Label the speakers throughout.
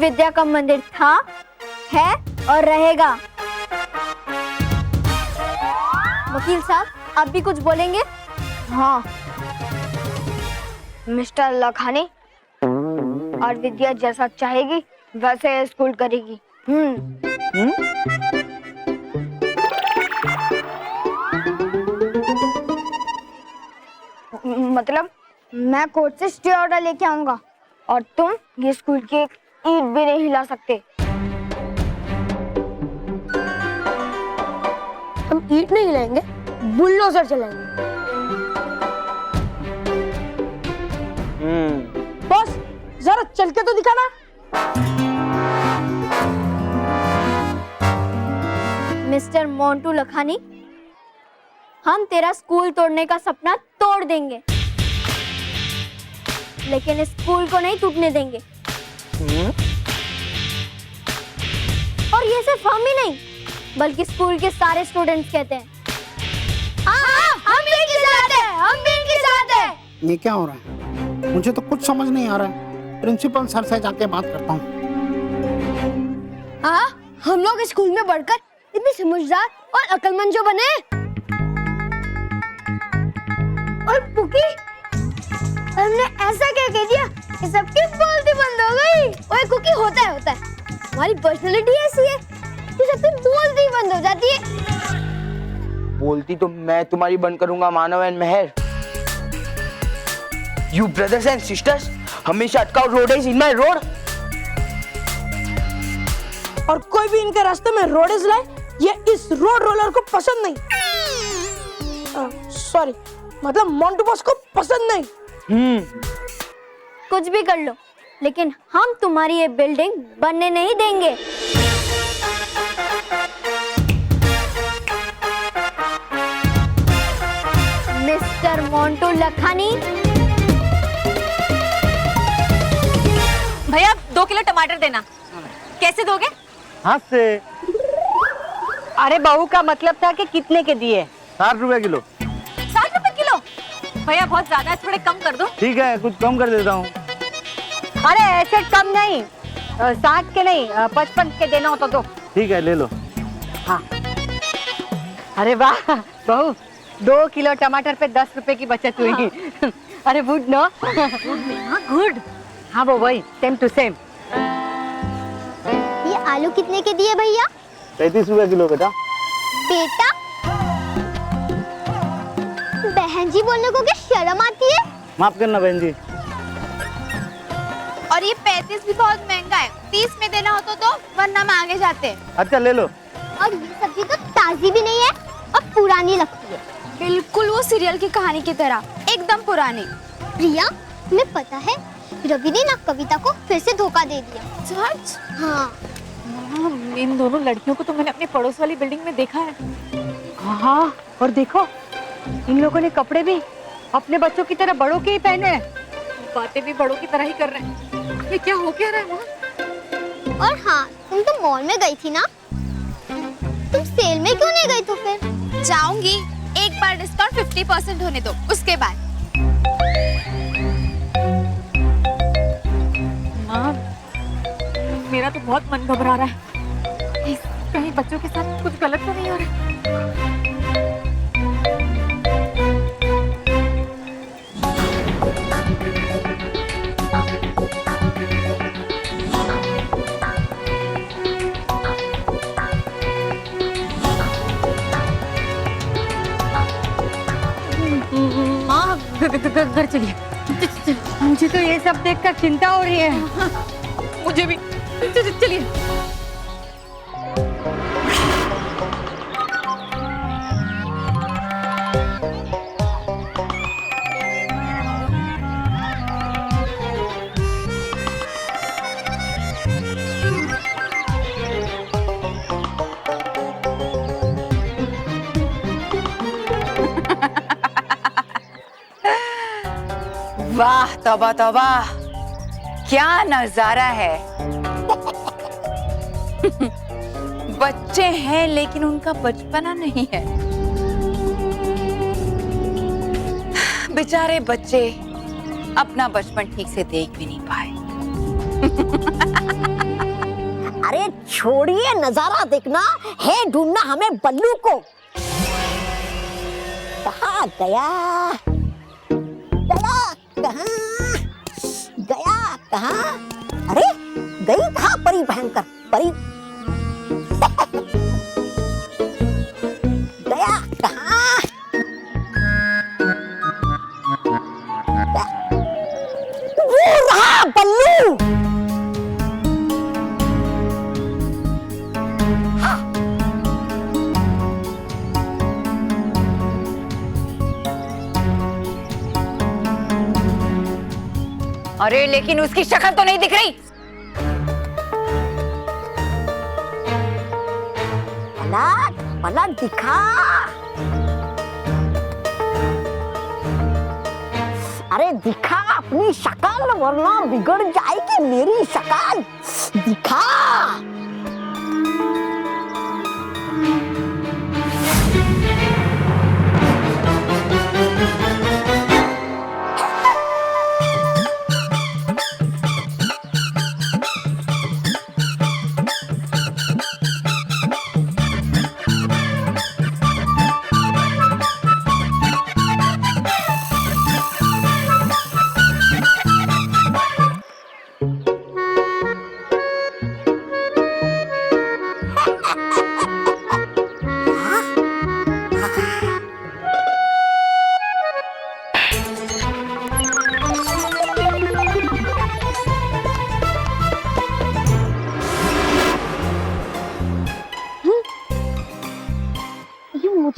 Speaker 1: विद्या का मंदिर था, है और रहेगा। वकील साहब, आप भी कुछ बोलेंगे?
Speaker 2: हाँ, मिस्टर लखानी और विद्या जैसा चाहेगी वैसे स्कूल करेगी। मतलब मैं कोर्ट से स्टे ऑर्डर लेके आऊंगा और तुम ये स्कूल की एक ईंट भी नहीं हिला सकते।
Speaker 3: हम ईंट नहीं हिलाएंगे, बुलडोजर चलाएंगे। बॉस, जरा चल के तो दिखाना।
Speaker 1: मिस्टर मोंटू लखानी, हम तेरा स्कूल तोड़ने का सपना तोड़ देंगे, लेकिन इस स्कूल को नहीं टूटने देंगे। और ये सिर्फ हम ही नहीं, बल्कि स्कूल के सारे स्टूडेंट्स कहते हैं।
Speaker 2: हम भी इनके साथ हैं, हम भी इनके साथ हैं।
Speaker 4: ये क्या हो रहा है? मुझे तो कुछ समझ नहीं आ रहा है। प्रिंसिपल सर से जाके बात करता हूँ।
Speaker 2: हम लोग स्कूल में बढ़कर इतने समझदार और अक्लमंद जो बने। और पुकी, हमने ऐसा क्या कह दिया कि सबकी बोलती बंद हो गई। ओए कुकी, होता है। हमारी पर्सनालिटी ऐसी है कि सबकी बोलती बंद हो जाती है।
Speaker 5: बोलती तो मैं तुम्हारी बंद करूंगा Manav and Mehar. You brothers and sisters, हमेशा अटकाओ रोडेज इन माय रोड।
Speaker 3: और कोई भी इनके रास्ते में रोडेज लाए, ये इस रोड रोलर को पसंद नहीं। सॉरी, मतलब मोंटू बॉस को पसंद नहीं।
Speaker 1: कुछ भी कर लो, लेकिन हम तुम्हारी ये बिल्डिंग बनने नहीं देंगे। मिस्टर मोंटू लखानी,
Speaker 6: भैया 2 किलो टमाटर देना। कैसे दोगे?
Speaker 7: हाथ से।
Speaker 8: अरे बहू का मतलब था कि कितने के दिए?
Speaker 7: 60 रुपए किलो।
Speaker 6: 60 रुपए किलो? भैया बहुत ज्यादा है, थोड़े कम कर दो।
Speaker 7: ठीक है, कुछ कम कर देता हूँ।
Speaker 8: अरे ऐसे कम नहीं, 60 के नहीं, 55 के देना हो तो दो।
Speaker 7: ठीक है, ले लो।
Speaker 8: हाँ। अरे वाह बहू, 2 किलो टमाटर पे 10 रुपए की बचत हुई। हाँ। अरे गुड नो? गुड। हाँ वो वही, सेम टू सेम।
Speaker 2: ये आलू कितने के दिए भैया?
Speaker 7: 35 रुपए किलो बेटा।
Speaker 2: बेटा, बहन जी बोलने को क्या शर्म आती है?
Speaker 7: माफ करना बहन जी।
Speaker 6: और ये 35 भी बहुत महंगा है, 30 में देना हो तो दो, वरना हम आगे जाते हैं।
Speaker 7: अच्छा ले लो।
Speaker 2: और ये सब्जी तो ताजी भी नहीं है और पुरानी लगती है।
Speaker 6: बिल्कुल वो सीरियल की कहानी की तरह, एकदम पुरानी।
Speaker 2: प्रिया, तुम्हें पता है रवि ने ना कविता को फिर से धोखा दे दिया।
Speaker 6: सच?
Speaker 2: हाँ।
Speaker 6: इन दोनों लड़कियों को तो मैंने अपने पड़ोस वाली बिल्डिंग में देखा है।
Speaker 8: हाँ, और देखो इन लोगों ने कपड़े भी अपने बच्चों की तरह बड़ों के ही पहने हैं।
Speaker 6: बातें भी बड़ों की तरह ही कर रहे हैं। ये क्या हो क्या रहा है वहाँ?
Speaker 2: और हाँ, तुम तो मॉल में गई थी ना? तुम सेल में क्यों नहीं गई तो फिर?
Speaker 6: जाऊंगी, एक बार डिस्काउंट 50% होने दो, उसके बाद। माँ, मेरा तो बहुत मन घबरा रहा है। कहीं बच्चों के साथ कुछ गलत तो नहीं हो रहा?
Speaker 8: माँ, घर चलिए। मुझे तो ये सब देखकर चिंता हो रही है।
Speaker 6: मुझे भी। चलिए।
Speaker 9: वाह तौबा तौबा, क्या नजारा है। बच्चे हैं लेकिन उनका बचपना नहीं है। बेचारे बच्चे अपना बचपन ठीक से देख भी नहीं पाए।
Speaker 10: छोड़िए नजारा देखना है, ढूंढना हमें बल्लू को। कहाँ गया, गया कहाँ, गया कहाँ? अरे गई कहाँ परी भयंकर परी? गया कहाँ? वो रहा बल्लू।
Speaker 9: अरे लेकिन उसकी शक्ल तो नहीं दिख रही।
Speaker 10: पलट पलट दिखा। अरे दिखा अपनी शक्ल, वरना बिगड़ जाएगी मेरी शक्ल। दिखा।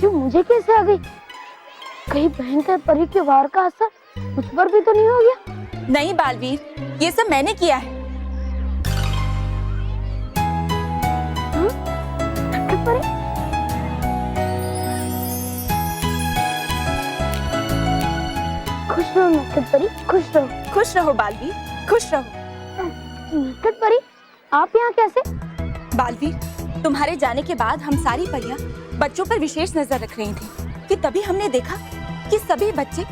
Speaker 2: मुझे कैसे आ गई? कहीं भयंकर परी के वार का असर मुझ पर भी तो नहीं हो गया?
Speaker 9: नहीं बालवीर, ये सब मैंने किया है।
Speaker 2: परी? खुश रहो नटखट परी, खुश रहो।
Speaker 9: खुश रहो बालवीर, खुश रहो।
Speaker 2: नटखट परी, आप यहाँ कैसे?
Speaker 9: बालवीर, तुम्हारे जाने के बाद हम सारी परियां बच्चों पर विशेष नजर रख रही थी कि तभी हमने देखा कि सभी बच्चे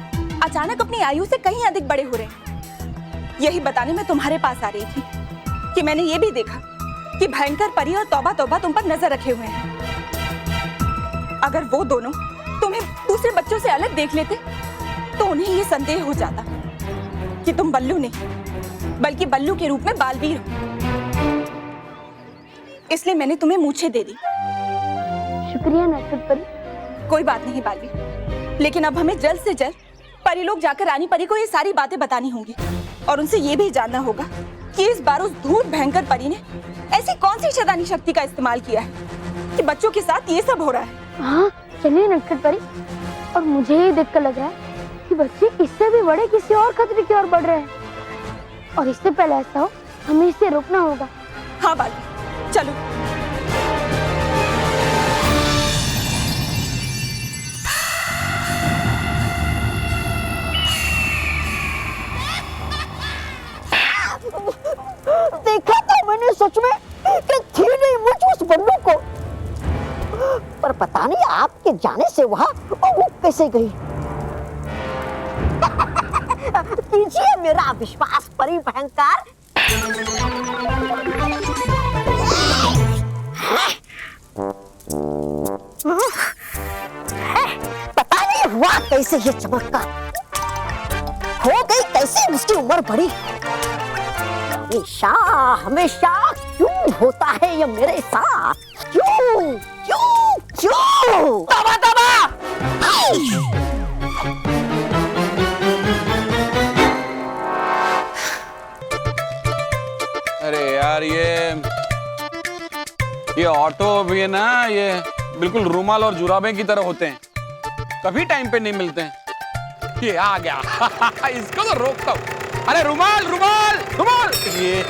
Speaker 9: अचानक अपनी आयु से कहीं अधिक बड़े हो रहे हैं। यही बताने में तुम्हारे पास आ रही थी कि मैंने ये भी देखा कि भयंकर परी और तौबा तौबा तुम पर नजर रखे हुए हैं। अगर वो दोनों तुम्हें दूसरे बच्चों से अलग देख लेते तो उन्हें ये संदेह हो जाता कि तुम बल्लू नहीं बल्कि बल्लू के रूप में बालवीर हो। इसलिए मैंने तुम्हें मूछें दे दी।
Speaker 2: शुक्रिया नटखट परी।
Speaker 9: कोई बात नहीं बालवीर, लेकिन अब हमें जल्द से जल्द परी लोग जाकर रानी परी को ये सारी बातें बतानी होंगी और उनसे ये भी जानना होगा कि इस बार उस धूर्त भयंकर परी ने ऐसी कौन सी शैतानी शक्ति का इस्तेमाल किया है कि बच्चों के साथ ये सब हो रहा है।
Speaker 2: हाँ चलिए नटखट परी। और मुझे ये देखकर लग रहा है कि बच्चे इससे भी बड़े किसी और खतरे की ओर बढ़ रहे हैं और इससे पहले ऐसा हो हमें इसे रोकना होगा।
Speaker 9: हाँ बालवीर, चलो।
Speaker 10: देखा था मैंने सच में कि थी नहीं मुझ उस बल्लू को, पर पता नहीं आपके जाने से वहाँ वो कैसे गई। कीजिए मेरा विश्वास परी भयंकर। पता नहीं हुआ कैसे ये चमत्कार, हो गई कैसे उसकी उम्र बढ़ी। हमेशा हमेशा क्यों होता है ये मेरे साथ? क्यों क्यों क्यों? तबा तबा!
Speaker 11: अरे यार ये ऑटो भी है ना, ये बिल्कुल रुमाल और जुराबे की तरह होते हैं, कभी टाइम पे नहीं मिलते हैं। ये आ गया इसको तो रोकता हूँ। अरे रुमाल रुमाल रुमाल, ये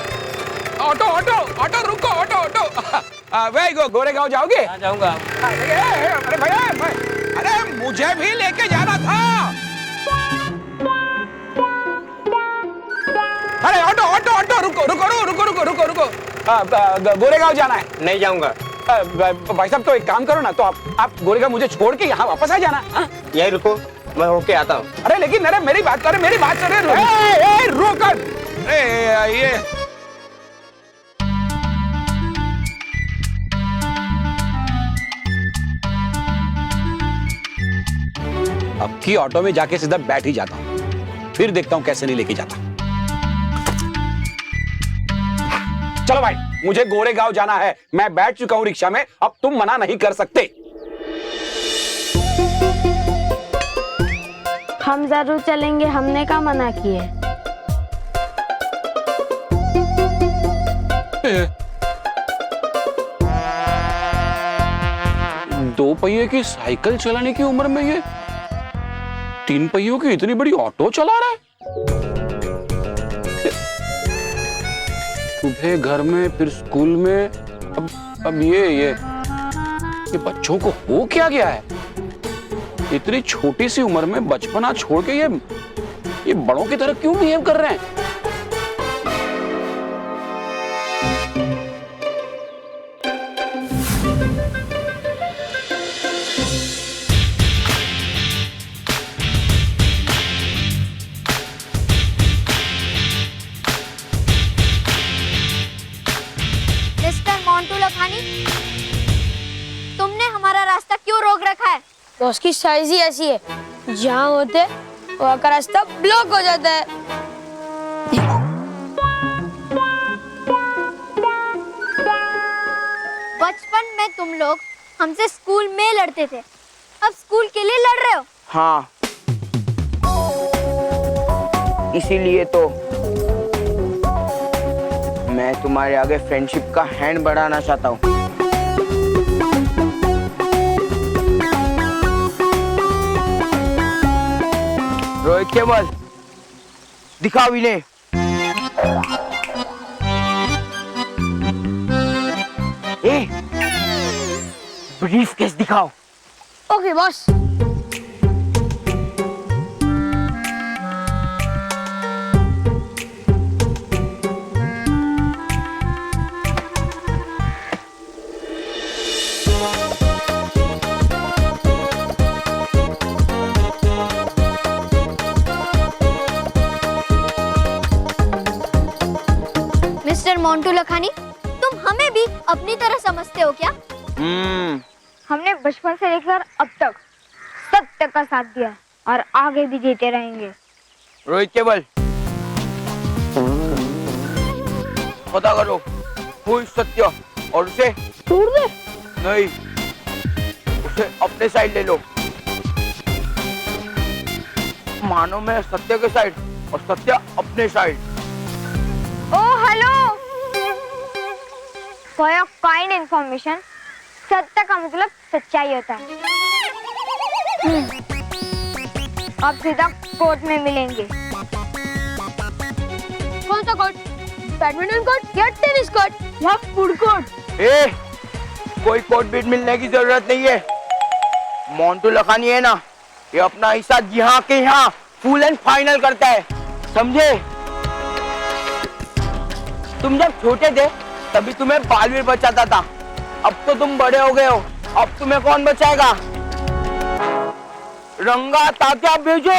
Speaker 11: ऑटो ऑटो ऑटो रुको, ऑटो ऑटो। वे गोरेगांव जाओगे?
Speaker 7: जाऊंगा।
Speaker 11: अरे भैया, अरे मुझे भी लेके जाना था। अरे ऑटो ऑटो ऑटो, रुको रुको रुको रुको रुको रुको, गोरेगांव जाना है।
Speaker 7: नहीं जाऊंगा।
Speaker 11: भाई साहब तो एक काम करो ना, तो आप गोरेगांव मुझे छोड़ के यहाँ वापस आ जाना।
Speaker 7: यही रुको, मैं होके आता हूँ।
Speaker 11: अरे लेकिन अरे मेरी बात करे, मेरी बात सुने। रुक, ये कि ऑटो में जाके सीधा बैठ ही जाता हूँ, फिर देखता हूँ कैसे नहीं लेके जाता। चलो भाई, मुझे गोरेगांव जाना है, मैं बैठ चुका हूँ रिक्शा में, अब तुम मना नहीं कर सकते।
Speaker 2: हम जरूर चलेंगे, हमने क्या मना किए।
Speaker 11: दो पहिए की साइकिल चलाने की उम्र में ये 3 पहियों की इतनी बड़ी ऑटो चला रहा है। सुबह घर में, फिर स्कूल में, अब ये बच्चों को हो क्या गया है? इतनी छोटी सी उम्र में बचपना छोड़ के ये बड़ों की तरह क्यों बिहेव कर रहे हैं?
Speaker 1: मिस्टर मोंटू लखानी, तुमने हमारा रास्ता क्यों रोक रखा है?
Speaker 2: बॉस की साइज ही ऐसी है, जहाँ होते वहाँ का रास्ता ब्लॉक हो जाता है।
Speaker 1: बचपन में तुम लोग हमसे स्कूल में लड़ते थे, अब स्कूल के लिए लड़ रहे हो।
Speaker 5: हाँ, इसीलिए तो मैं तुम्हारे आगे फ्रेंडशिप का हैंड बढ़ाना चाहता हूँ। रोहित केवल दिखाओ इन्हें। ब्रीफ केस दिखाओ।
Speaker 2: Okay boss.
Speaker 1: Mister Montu Lakhani, तुम हमें भी अपनी तरह समझते हो क्या?
Speaker 2: हमने बचपन से लेकर अब तक सत्य का साथ दिया और आगे भी देते रहेंगे।
Speaker 5: रोहित केवल पता करो कोई सत्य और उसे
Speaker 2: छोड़ दे।
Speaker 5: नहीं, उसे अपने साइड ले लो। मानो मैं सत्य के साइड और सत्य अपने side.
Speaker 2: Oh hello, for your kind information, सत्य का मतलब सच्चाई होता है। अब सीधा कोर्ट में मिलेंगे। कौन सा कोर्ट? बैडमिंटन कोर्ट या टेनिस कोर्ट या फूड कोर्ट?
Speaker 5: कोई कोर्ट बीट मिलने की जरूरत नहीं है। मोंटू लखानी है ना, ये अपना हिस्सा यहाँ के यहाँ फुल एंड फाइनल करता है, समझे? तुम जब छोटे थे तभी तुम्हें बालवीर बचाता था, अब तो तुम बड़े हो गए हो, अब तुम्हें कौन बचाएगा? रंगा तात्या भेजो।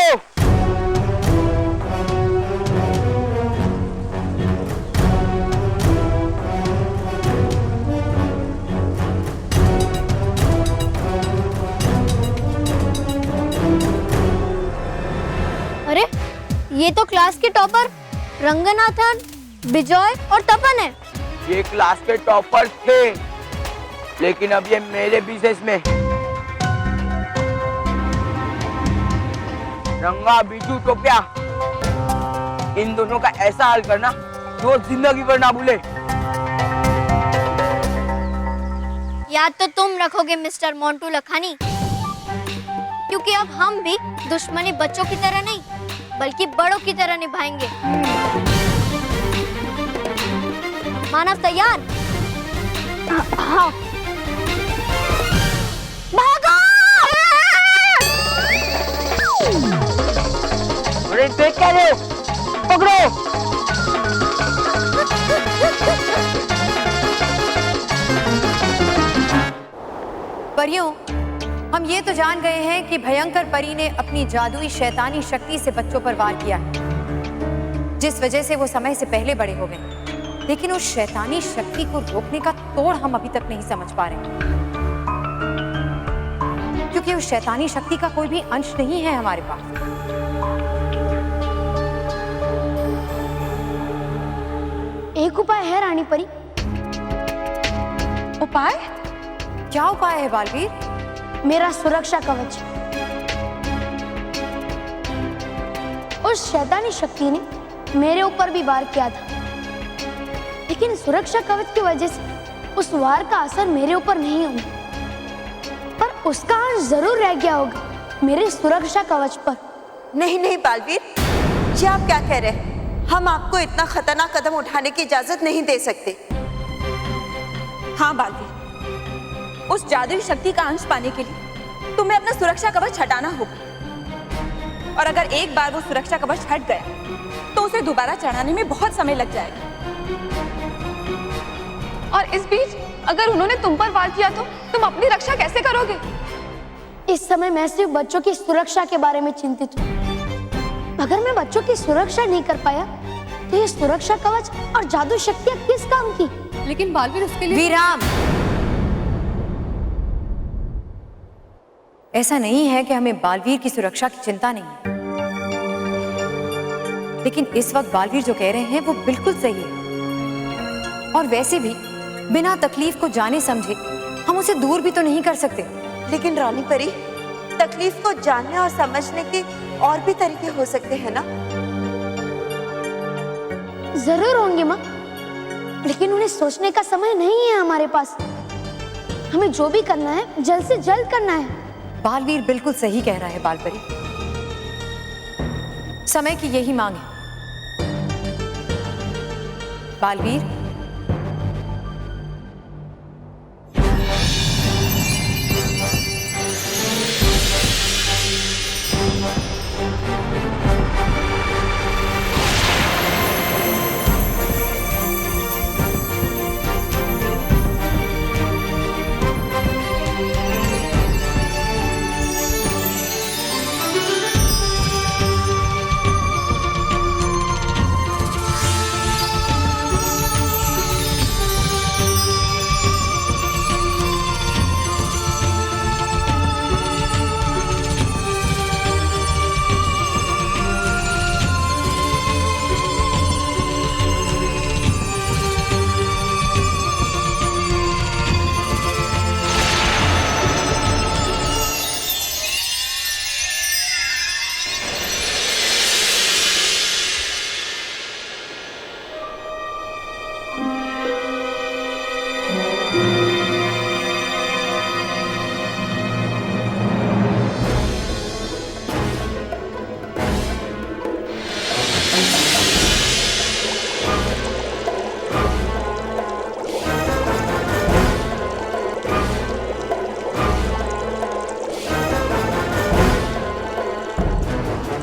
Speaker 1: अरे, ये तो क्लास के टॉपर रंगनाथन, बिजॉय और तपन है।
Speaker 5: ये क्लास के टॉपर थे, लेकिन अब ये मेरे बिजनेस में। रंगा, बीजू, टोपिया, इन दोनों का ऐसा हाल करना जो जिंदगी भर ना भूले।
Speaker 1: याद तो तुम रखोगे मिस्टर मोंटू लखानी, क्योंकि अब हम भी दुश्मनी बच्चों की तरह नहीं बल्कि बड़ों की तरह निभाएंगे। मानव तैयार?
Speaker 2: हाँ।
Speaker 1: भागो!
Speaker 5: अरे देख क्या रहे हो? पकड़ो!
Speaker 8: परियों, हम ये तो जान गए हैं कि भयंकर परी ने अपनी जादुई शैतानी शक्ति से बच्चों पर वार किया है, जिस वजह से वो समय से पहले बड़े हो गए। लेकिन उस शैतानी शक्ति को रोकने का तोड़ हम अभी तक नहीं समझ पा रहे, क्योंकि उस शैतानी शक्ति का कोई भी अंश नहीं है हमारे पास।
Speaker 2: एक उपाय है रानी परी।
Speaker 9: उपाय?
Speaker 8: क्या उपाय है बालवीर?
Speaker 2: मेरा सुरक्षा कवच। उस शैतानी शक्ति ने मेरे ऊपर भी वार किया था, लेकिन सुरक्षा कवच की वजह से उस वार का असर मेरे ऊपर नहीं हुआ, पर उसका अंश जरूर रह गया होगा मेरे सुरक्षा कवच पर।
Speaker 12: नहीं नहीं बालवीर, ये आप क्या कह रहे हैं? हम आपको इतना खतरनाक कदम उठाने की इजाजत नहीं दे सकते।
Speaker 9: हाँ बालवीर, उस जादुई शक्ति का अंश पाने के लिए तुम्हें अपना सुरक्षा कवच हटाना होगा, और अगर एक बार वो सुरक्षा कवच हट गया तो उसे दोबारा चढ़ाने में बहुत समय लग जाएगा। और इस बीच अगर उन्होंने तुम पर वार किया तो तुम अपनी रक्षा कैसे करोगे?
Speaker 2: इस समय मैं सिर्फ बच्चों की सुरक्षा के बारे में चिंतित हूँ। अगर मैं बच्चों की सुरक्षा नहीं कर पाया तो ये सुरक्षा कवच और जादू शक्तियाँ किस काम की?
Speaker 6: लेकिन बालवीर उसके लिए
Speaker 8: विराम। ऐसा नहीं है कि हमें बालवीर की सुरक्षा की चिंता नहीं है, लेकिन इस वक्त बालवीर जो कह रहे हैं वो बिल्कुल सही है। और वैसे भी बिना तकलीफ को जाने समझे हम उसे दूर भी तो नहीं कर सकते।
Speaker 12: लेकिन रानी परी, तकलीफ को जानने और समझने के और भी तरीके हो सकते हैं ना?
Speaker 2: जरूर होंगे माँ, लेकिन उन्हें सोचने का समय नहीं है हमारे पास। हमें जो भी करना है जल्द से जल्द करना है।
Speaker 8: बालवीर बिल्कुल सही कह रहा है बालपरी, समय की यही मांग है। बालवीर,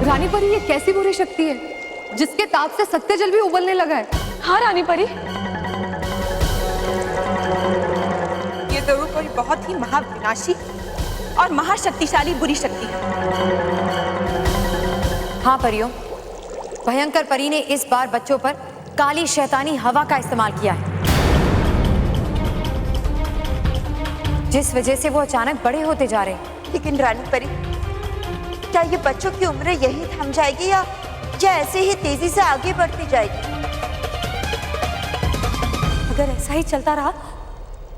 Speaker 6: रानी परी, ये कैसी बुरी शक्ति है जिसके ताप से सत्य जल भी उबलने लगा है?
Speaker 9: हाँ रानी परी, ये जरूर कोई बहुत ही महाविनाशी और महाशक्तिशाली बुरी शक्ति है।
Speaker 8: हाँ परियों, भयंकर परी ने इस बार बच्चों पर काली शैतानी हवा का इस्तेमाल किया है, जिस वजह से वो अचानक बड़े होते जा रहे हैं।
Speaker 12: लेकिन रानी परी, क्या ये बच्चों की उम्र यही थम जाएगी या ऐसे ही तेजी से आगे बढ़ती जाएगी?
Speaker 9: अगर ऐसा ही चलता रहा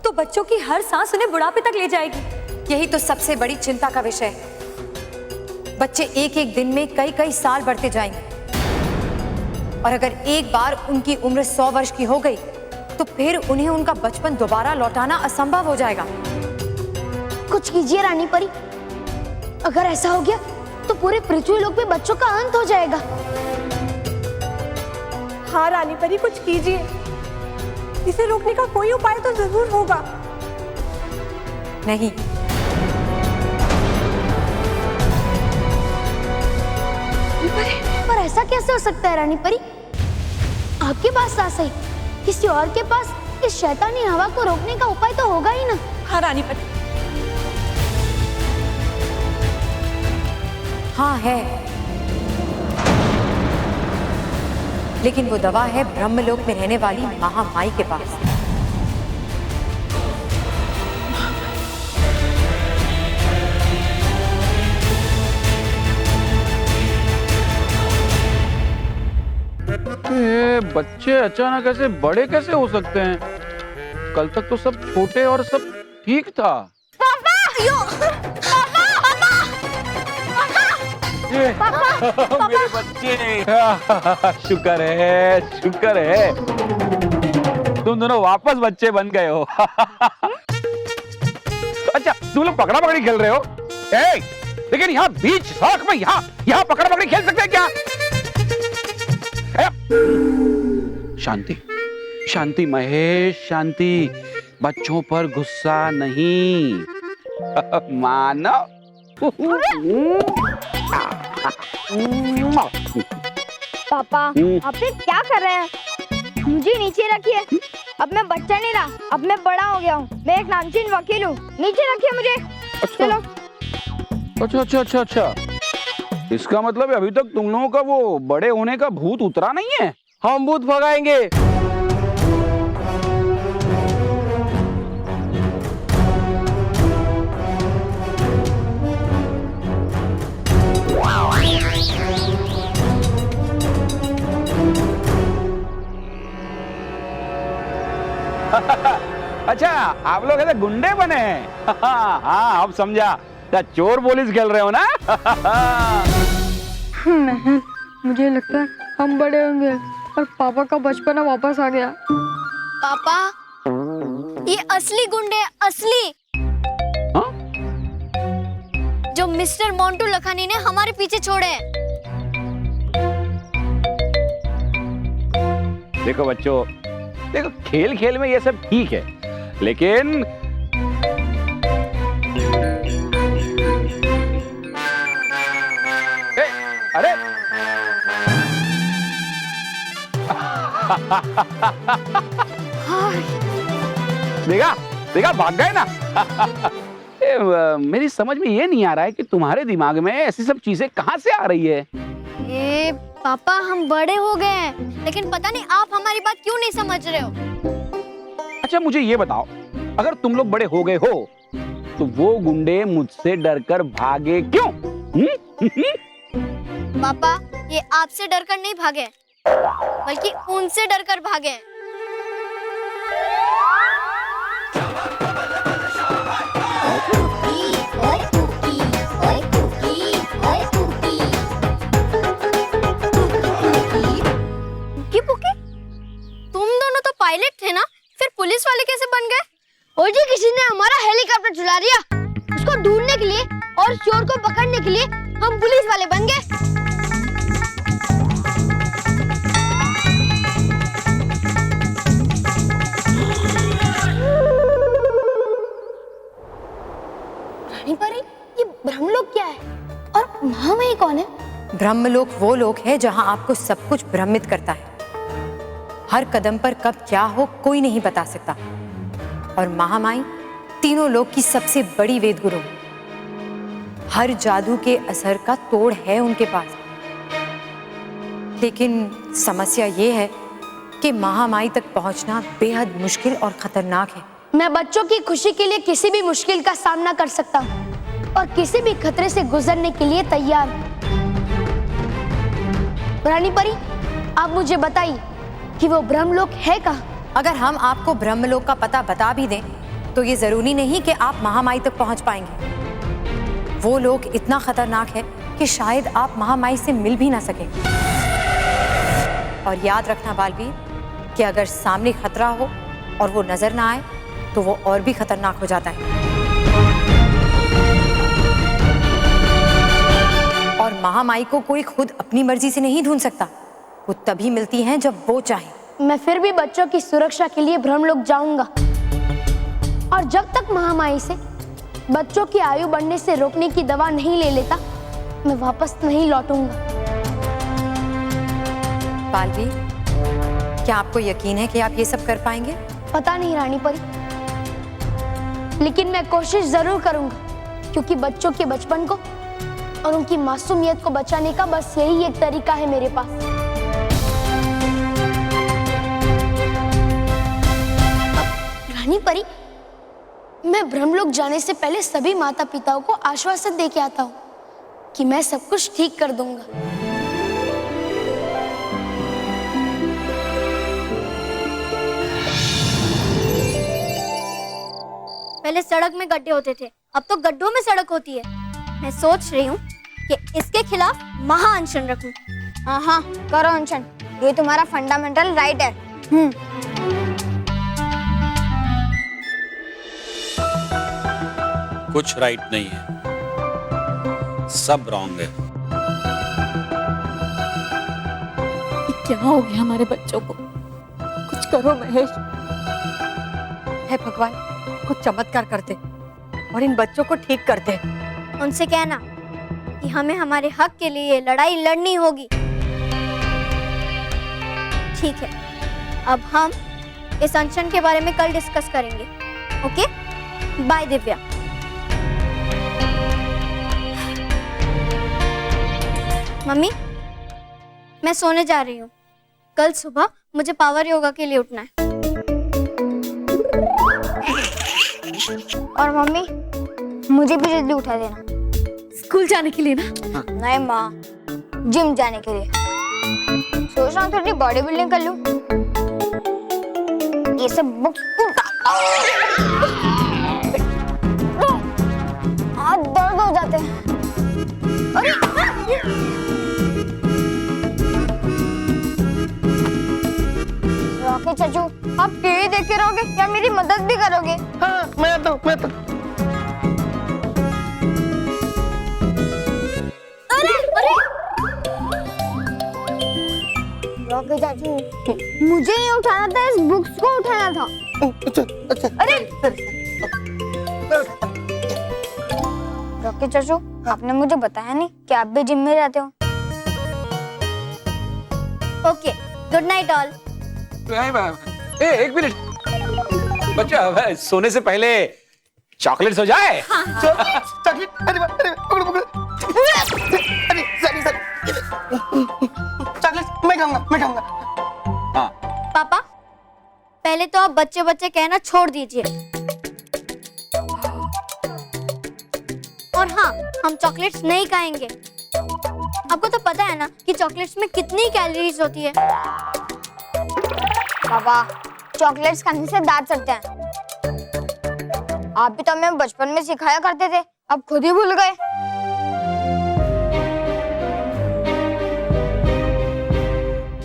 Speaker 9: तो बच्चों की हर सांस उन्हें बुढ़ापे तक ले जाएगी।
Speaker 8: यही तो सबसे बड़ी चिंता का विषय है। बच्चे एक एक दिन में कई कई साल बढ़ते जाएंगे, और अगर एक बार उनकी उम्र 100 वर्ष की हो गई तो फिर उन्हें उनका बचपन दोबारा लौटाना असंभव हो जाएगा।
Speaker 2: कुछ कीजिए रानी परी, अगर ऐसा हो गया तो पूरे पृथ्वी लोक में बच्चों का अंत हो जाएगा।
Speaker 3: हाँ रानी परी, कुछ कीजिए। इसे रोकने का कोई उपाय तो जरूर होगा।
Speaker 8: नहीं,
Speaker 2: पर ऐसा कैसे हो सकता है रानी परी? आपके पास सास है, किसी और के पास इस शैतानी हवा को रोकने का उपाय तो होगा ही ना।
Speaker 9: हाँ रानी परी,
Speaker 8: हाँ है, लेकिन वो दवा है ब्रह्मलोक में रहने वाली महामाई के पास।
Speaker 11: ये बच्चे अचानक ऐसे बड़े कैसे हो सकते हैं? कल तक तो सब छोटे और सब ठीक था।
Speaker 2: पापा यो पापा पापा पापा
Speaker 11: मेरे बच्चे। शुक्र है तुम दोनों वापस बच्चे बन गए हो। अच्छा तुम लोग पकड़ा पकड़ी खेल रहे हो? लेकिन यहाँ बीच सड़क में यहाँ पकड़ा पकड़ी खेल सकते हैं क्या? शांति शांति महेश शांति, बच्चों पर गुस्सा नहीं। मानो
Speaker 2: पापा आप ये क्या कर रहे हैं? मुझे नीचे रखिए। अब मैं बच्चा नहीं रहा, अब मैं बड़ा हो गया हूँ। मैं एक नामचीन वकील हूँ। नीचे रखिए मुझे। चलो।
Speaker 11: अच्छा। इसका मतलब अभी तक तुम लोगों का वो बड़े होने का भूत उतरा नहीं है?
Speaker 7: हम भूत भगाएंगे।
Speaker 11: अच्छा आप लोग ऐसे गुंडे बने हैं। हाँ अब समझा, क्या चोर पुलिस खेल रहे हो ना?
Speaker 3: मुझे लगता है हम बड़े होंगे और पापा का बचपना वापस आ गया।
Speaker 1: पापा ये असली गुंडे असली।
Speaker 11: हाँ?
Speaker 1: जो मिस्टर मोंटू लखानी ने हमारे पीछे छोड़े हैं।
Speaker 11: देखो बच्चों, देखो खेल खेल में ये सब ठीक है, लेकिन अरे देखा भाग गए ना। मेरी समझ में ये नहीं आ रहा है कि तुम्हारे दिमाग में ऐसी सब चीजें कहाँ से आ रही है।
Speaker 1: ए पापा हम बड़े हो गए हैं, लेकिन पता नहीं आप हमारी बात क्यों नहीं समझ रहे हो।
Speaker 11: अच्छा मुझे ये बताओ, अगर तुम लोग बड़े हो गए हो तो वो गुंडे मुझसे डरकर भागे क्यों?
Speaker 1: पापा ये आपसे डरकर नहीं भागे, बल्कि उनसे डरकर भागे। तुम दोनों तो पायलट थे ना, फिर पुलिस वाले कैसे बन गए?
Speaker 2: ओ जी किसी ने हमारा हेलीकॉप्टर चुरा दिया। उसको ढूंढने के लिए और चोर को पकड़ने के लिए हम पुलिस वाले बन गए। रानी परी ये ब्रह्मलोक क्या है और महामाई कौन है?
Speaker 8: ब्रह्मलोक वो लोक है जहां आपको सब कुछ भ्रमित करता है। हर कदम पर कब क्या हो कोई नहीं बता सकता। और महामाई तीनों लोक की सबसे बड़ी वेद गुरु, हर जादू के असर का तोड़ है उनके पास। लेकिन समस्या ये है कि महामाई तक पहुंचना बेहद मुश्किल और खतरनाक है।
Speaker 2: मैं बच्चों की खुशी के लिए किसी भी मुश्किल का सामना कर सकता हूँ और किसी भी खतरे से गुजरने के लिए तैयार हूँ। रानी परी आप मुझे बताइए कि वो ब्रह्मलोक है कहाँ?
Speaker 8: अगर हम आपको ब्रह्मलोक का पता बता भी दें तो ये जरूरी नहीं कि आप महामाई तक पहुंच पाएंगे। वो लोक इतना खतरनाक है कि शायद आप महामाई से मिल भी ना सकें। और याद रखना बालवीर कि अगर सामने खतरा हो और वो नजर ना आए तो वो और भी खतरनाक हो जाता है। और महामाई को कोई खुद अपनी मर्जी से नहीं ढूंढ सकता, वो तभी मिलती हैं जब वो चाहे।
Speaker 2: मैं फिर भी बच्चों की सुरक्षा के लिए ब्रह्मलोक जाऊंगा और जब तक महामाई से बच्चों की आयु बढ़ने से रोकने की दवा नहीं ले लेता मैं वापस नहीं लौटूंगा।
Speaker 8: बालवीर, क्या आपको यकीन है कि आप ये सब कर पाएंगे?
Speaker 2: पता नहीं रानी परी, लेकिन मैं कोशिश जरूर करूंगा, क्योंकि बच्चों के बचपन को और उनकी मासूमियत को बचाने का बस यही एक तरीका है मेरे पास। रानी परी, मैं ब्रह्मलोक जाने से पहले सभी माता पिताओं को आश्वासन दे के आता हूँ कि मैं सब कुछ ठीक कर दूंगा।
Speaker 1: पहले सड़क में गड्ढे होते थे, अब तो गड्ढों में सड़क होती है। मैं सोच रही हूँ कि इसके खिलाफ महा अनशन रखूं।
Speaker 2: हाँ करो अनशन, ये तुम्हारा फंडामेंटल राइट है।
Speaker 11: कुछ राइट नहीं है, सब रॉन्ग है।
Speaker 6: क्या हो गया हमारे बच्चों को? कुछ करो महेश।
Speaker 8: हे भगवान, कुछ चमत्कार करते और इन बच्चों को ठीक करते।
Speaker 1: उनसे कहना कि हमें हमारे हक के लिए लड़ाई लड़नी होगी। ठीक है, अब हम इस अनशन के बारे में कल डिस्कस करेंगे। Okay, bye Divya. मम्मी, मैं सोने जा रही हूँ। कल सुबह मुझे पावर योगा के लिए उठना है।
Speaker 2: और मम्मी, मुझे भी जल्दी उठा देना।
Speaker 6: स्कूल जाने के लिए ना?
Speaker 2: नहीं माँ, जिम जाने के लिए। सोच रहा हूँ थोड़ी बॉडी बिल्डिंग कर लूँ। ये सब बुक हाथ दर्द हो जाते हैं। अरे रॉकी चाचू, आप टीवी देख के रहोगे या मेरी मदद भी करोगे?
Speaker 10: हाँ, मैं आता हूँ।
Speaker 2: रॉकी चाचू, मुझे नहीं उठाना था, इस बुक्स को उठाना था।
Speaker 10: अच्छा।
Speaker 2: अरे रॉकी चाचू, आपने मुझे बताया नहीं कि आप भी जिम में जाते हो।
Speaker 1: Okay, good night all.
Speaker 11: एक मिनट बच्चा, सोने से पहले चॉकलेट्स हो जाए।
Speaker 10: चॉकलेट? अरे पकड़। अरे सॉरी। चॉकलेट मैं खाऊंगा।
Speaker 11: हाँ।
Speaker 1: पापा, पहले तो आप बच्चे बच्चे कहना छोड़ दीजिए। और हाँ, हम चॉकलेट्स नहीं खाएंगे। आपको तो पता है ना कि चॉकलेट्स में कितनी कैलोरीज होती है।
Speaker 2: पापा, चॉकलेट्स खाने से दांत सड़ते हैं। आप भी तो हमें बचपन में सिखाया करते थे, अब खुद ही भूल गए।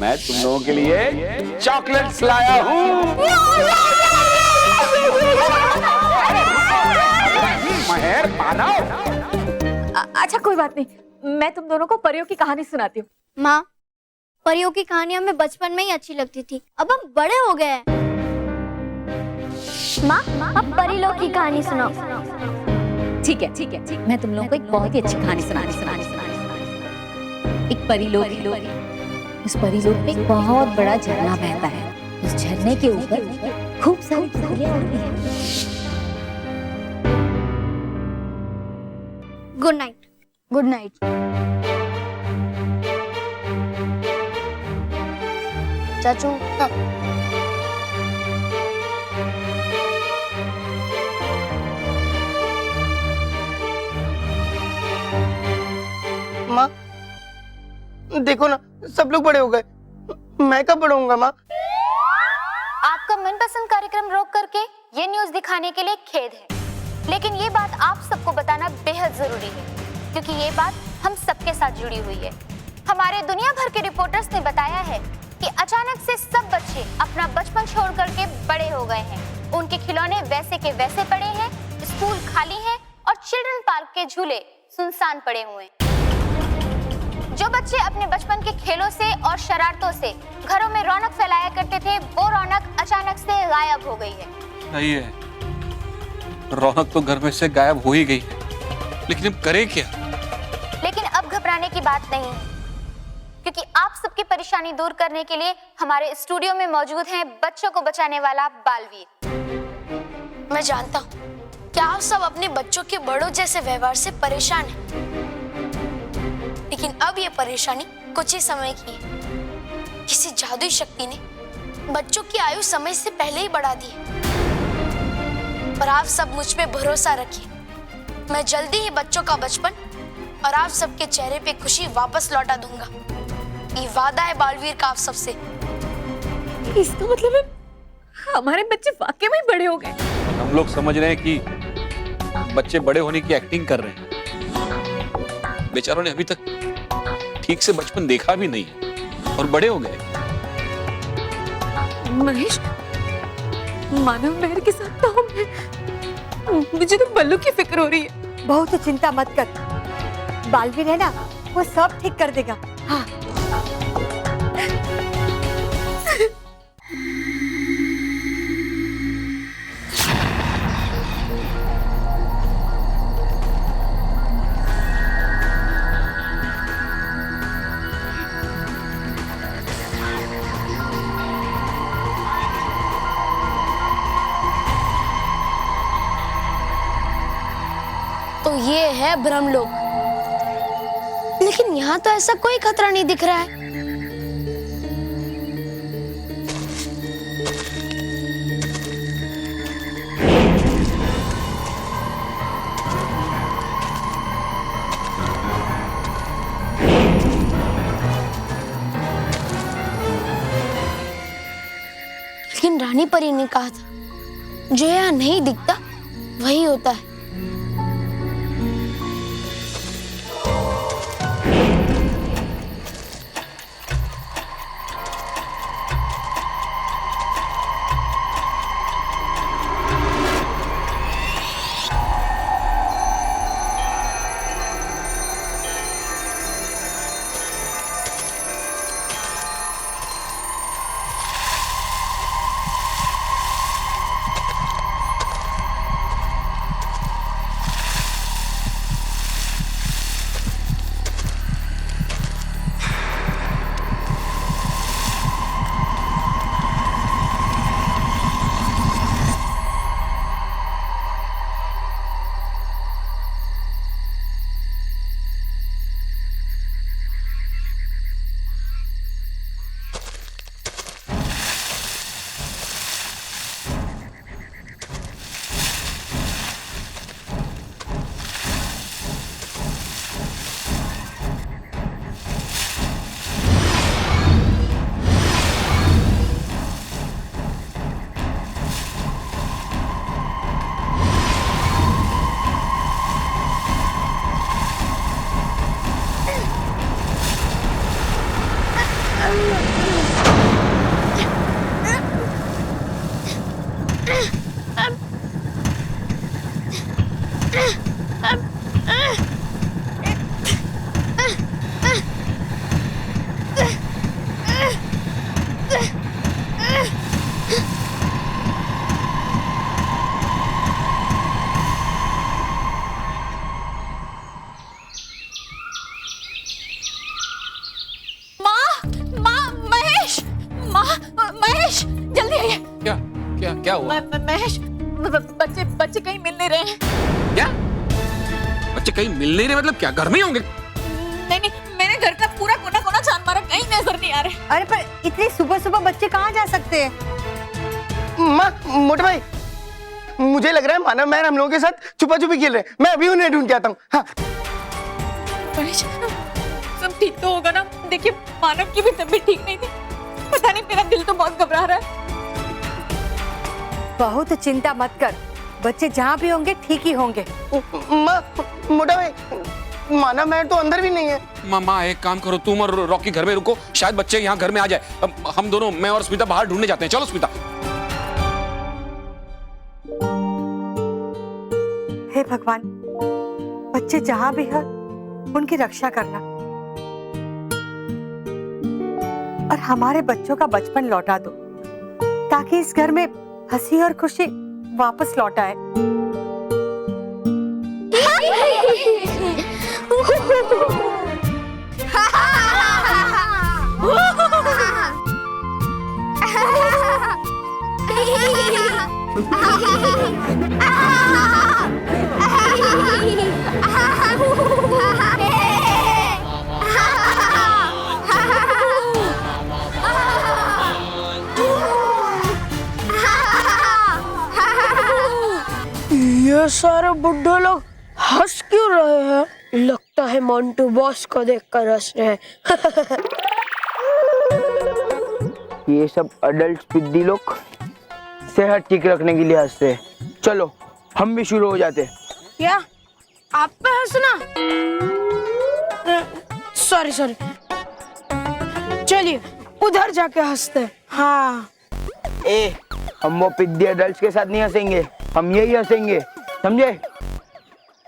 Speaker 11: मैं तुम लोगों के लिए चॉकलेट्स लाया हूँ। महेर, मानव।
Speaker 6: अच्छा कोई बात नहीं, मैं तुम दोनों को परियों की कहानी सुनाती हूँ।
Speaker 1: माँ, परियों की कहानी हमें बचपन में ही अच्छी लगती थी, अब हम बड़े हो गए हैं। माँ, अब परी लोग की कहानी सुनाओ।
Speaker 13: ठीक है, मैं तुम लोगों को एक बहुत ही अच्छी कहानी सुनाने। एक परी लोग है। उस परी लोग में एक बहुत बड़ा झरना बहता है। उस झरने के ऊपर खूब सारी फूलें उड़ती हैं।
Speaker 1: Good night.
Speaker 2: Good night. चाचू,
Speaker 10: माँ देखो ना, सब लोग बड़े हो गए, मैं कब बड़ा होऊंगा माँ?
Speaker 14: आपका मनपसंद कार्यक्रम रोक करके ये न्यूज दिखाने के लिए खेद है, लेकिन ये बात आप सबको बताना बेहद जरूरी है, क्योंकि ये बात हम सबके साथ जुड़ी हुई है। हमारे दुनिया भर के रिपोर्टर्स ने बताया है कि अचानक से सब बच्चे अपना बचपन छोड़ करके बड़े हो गए हैं। उनके खिलौने वैसे के वैसे पड़े हैं, स्कूल खाली है और चिल्ड्रन पार्क के झूले सुनसान पड़े हुए हैं। जो बच्चे अपने बचपन के खेलों से और शरारतों से घरों में रौनक फैलाया करते थे, वो रौनक अचानक से गायब हो गई है।
Speaker 11: सही है, रौनक तो घर में से गायब हो ही गई है, लेकिन अब करें क्या?
Speaker 14: लेकिन अब घबराने की बात नहीं है, क्योंकि आप सबकी परेशानी दूर करने के लिए हमारे स्टूडियो में मौजूद है बच्चों को बचाने वाला बालवीर।
Speaker 15: मैं जानता हूँ कि आप सब अपने बच्चों के बड़ों जैसे व्यवहार से परेशान हैं, लेकिन अब ये परेशानी कुछ ही समय की है। किसी जादुई शक्ति ने बच्चों की आयु समय से पहले ही बढ़ा दी है। पर आप सब मुझ पे भरोसा रखिए, मैं जल्दी ही बच्चों का बचपन और आप सबके चेहरे पे खुशी वापस लौटा दूंगा। ये वादा है बालवीर का आप सबसे।
Speaker 6: इसका मतलब है हमारे बच्चे वाकई में बड़े हो गए।
Speaker 11: हम लोग समझ रहे हैं कि बच्चे बड़े होने की एक्टिंग कर रहे हैं, बेचारों ने अभी तक ठीक से बचपन देखा भी नहीं है और बड़े हो गए।
Speaker 6: महेश, मानव मेहर के साथ तो मुझे तो बल्लू की फिक्र हो रही है।
Speaker 8: बहुत चिंता मत कर, बालवीर है ना, वो सब ठीक कर देगा। हाँ।
Speaker 15: तो ये है ब्रह्मलोक, लेकिन यहाँ तो ऐसा कोई खतरा नहीं दिख रहा है। लेकिन रानी परी ने कहा था जो यहाँ नहीं दिखता वही होता है।
Speaker 11: क्या हुआ?
Speaker 6: महेश, बच्चे कहीं मिल नहीं रहे हैं।
Speaker 11: क्या? बच्चे कहीं मिल नहीं रहे मतलब क्या घर में होंगे?
Speaker 6: नहीं, मैंने घर का पूरा कोना कोना छान मारा, कहीं नजर नहीं आ रहे।
Speaker 8: अरे पर इतनी सुबह सुबह बच्चे कहाँ जा सकते हैं?
Speaker 5: माँ, मोटे भाई, मुझे लग रहा है मानव महर हम लोगों के साथ छुपा छुपी खेल रहे हैं। मैं अभी उन्हें ढूंढ के आता हूँ। हाँ।
Speaker 6: महेश, सब ठीक तो होगा ना? देखिए, मानव की भी तबीयत ठीक नहीं थी। पता नहीं, मेरा दिल तो बहुत घबरा रहा है।
Speaker 8: बहुत चिंता मत कर, बच्चे जहाँ भी होंगे ठीक ही होंगे।
Speaker 5: माँ, मोटा भाई, मानव महर तो अंदर भी नहीं है।
Speaker 11: मामा एक काम करो, तुम और रॉकी घर में रुको, शायद बच्चे यहाँ घर में आ जाए। हम दोनों, मैं और स्मिता बाहर ढूंढने जाते हैं। चलो स्मिता।
Speaker 8: हे भगवान, बच्चे जहाँ भी हैं उनकी रक्षा करना और हमारे बच्चों का बचपन लौटा दो ताकि इस घर में हंसी और खुशी वापस लौट आए।
Speaker 15: ये सारे बुड्ढे लोग हंस क्यों रहे हैं? लगता है मोंटू बॉस को देखकर हंस रहे हैं।
Speaker 5: ये सब अडल्ट पिद्दी लोग सेहत ठीक रखने के लिए हंसते हैं। चलो हम भी शुरू हो जाते।
Speaker 3: क्या आप पे हंसना? सॉरी सॉरी, चलिए उधर जाके हंसते हैं। हाँ
Speaker 5: हम वो पिद्दी एडल्ट्स के साथ नहीं हंसेंगे, हम यही हंसेंगे, समझे?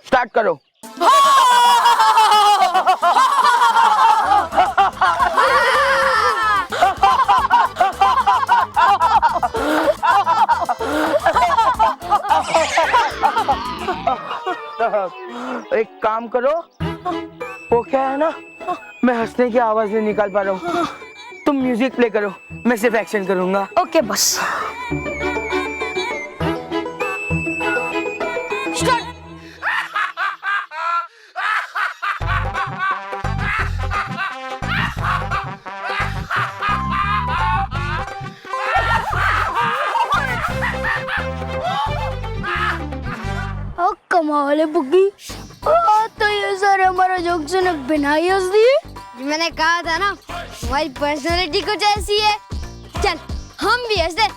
Speaker 5: स्टार्ट करो। एक काम करो, वो क्या है ना, मैं हंसने की आवाज नहीं निकाल पा रहा हूँ, तुम म्यूजिक प्ले करो, मैं सिर्फ एक्शन करूंगा।
Speaker 3: ओके बस।
Speaker 2: कमाल है बुग्गी, तो ये सारे हमारा जोक सुने बिना ही हंस दिए। मैंने कहा था ना हमारी पर्सनालिटी कुछ ऐसी है। चल हम भी हंस दे।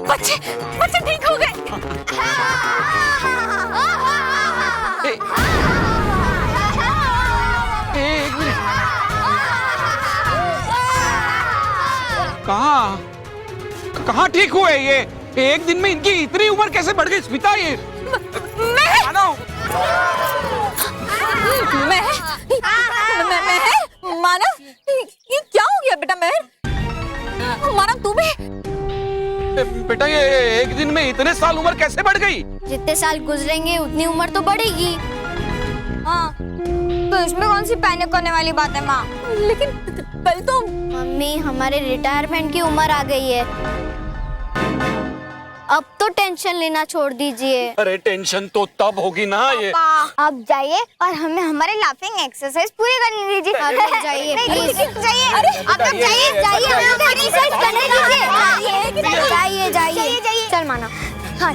Speaker 6: बच्चे बच्चे ठीक हो गए।
Speaker 11: कहाँ कहाँ ठीक हुए ये? एक दिन में इनकी इतनी उम्र कैसे बढ़ गई स्मिता? ये
Speaker 6: मानव, ये क्या हो गया बेटा? मानव तू भी?
Speaker 11: बेटा ये एक दिन में इतने साल उम्र कैसे बढ़ गई?
Speaker 1: जितने साल गुजरेंगे उतनी उम्र तो बढ़ेगी।
Speaker 2: हाँ, तो इसमें कौन सी पैनिक करने वाली बात है माँ?
Speaker 6: लेकिन कल तो
Speaker 1: मम्मी हमारे रिटायरमेंट की उम्र आ गई है, अब तो टेंशन लेना छोड़ दीजिए।
Speaker 11: अरे टेंशन तो तब होगी ना ये।
Speaker 2: आप जाइए और हमें हमारे लाफिंग एक्सरसाइज पूरी करने दीजिए।
Speaker 1: आप जाइए प्लीज।
Speaker 2: जाइए, आप लोग जाइए,
Speaker 1: जाइए जाइए। चल माना।
Speaker 2: हाँ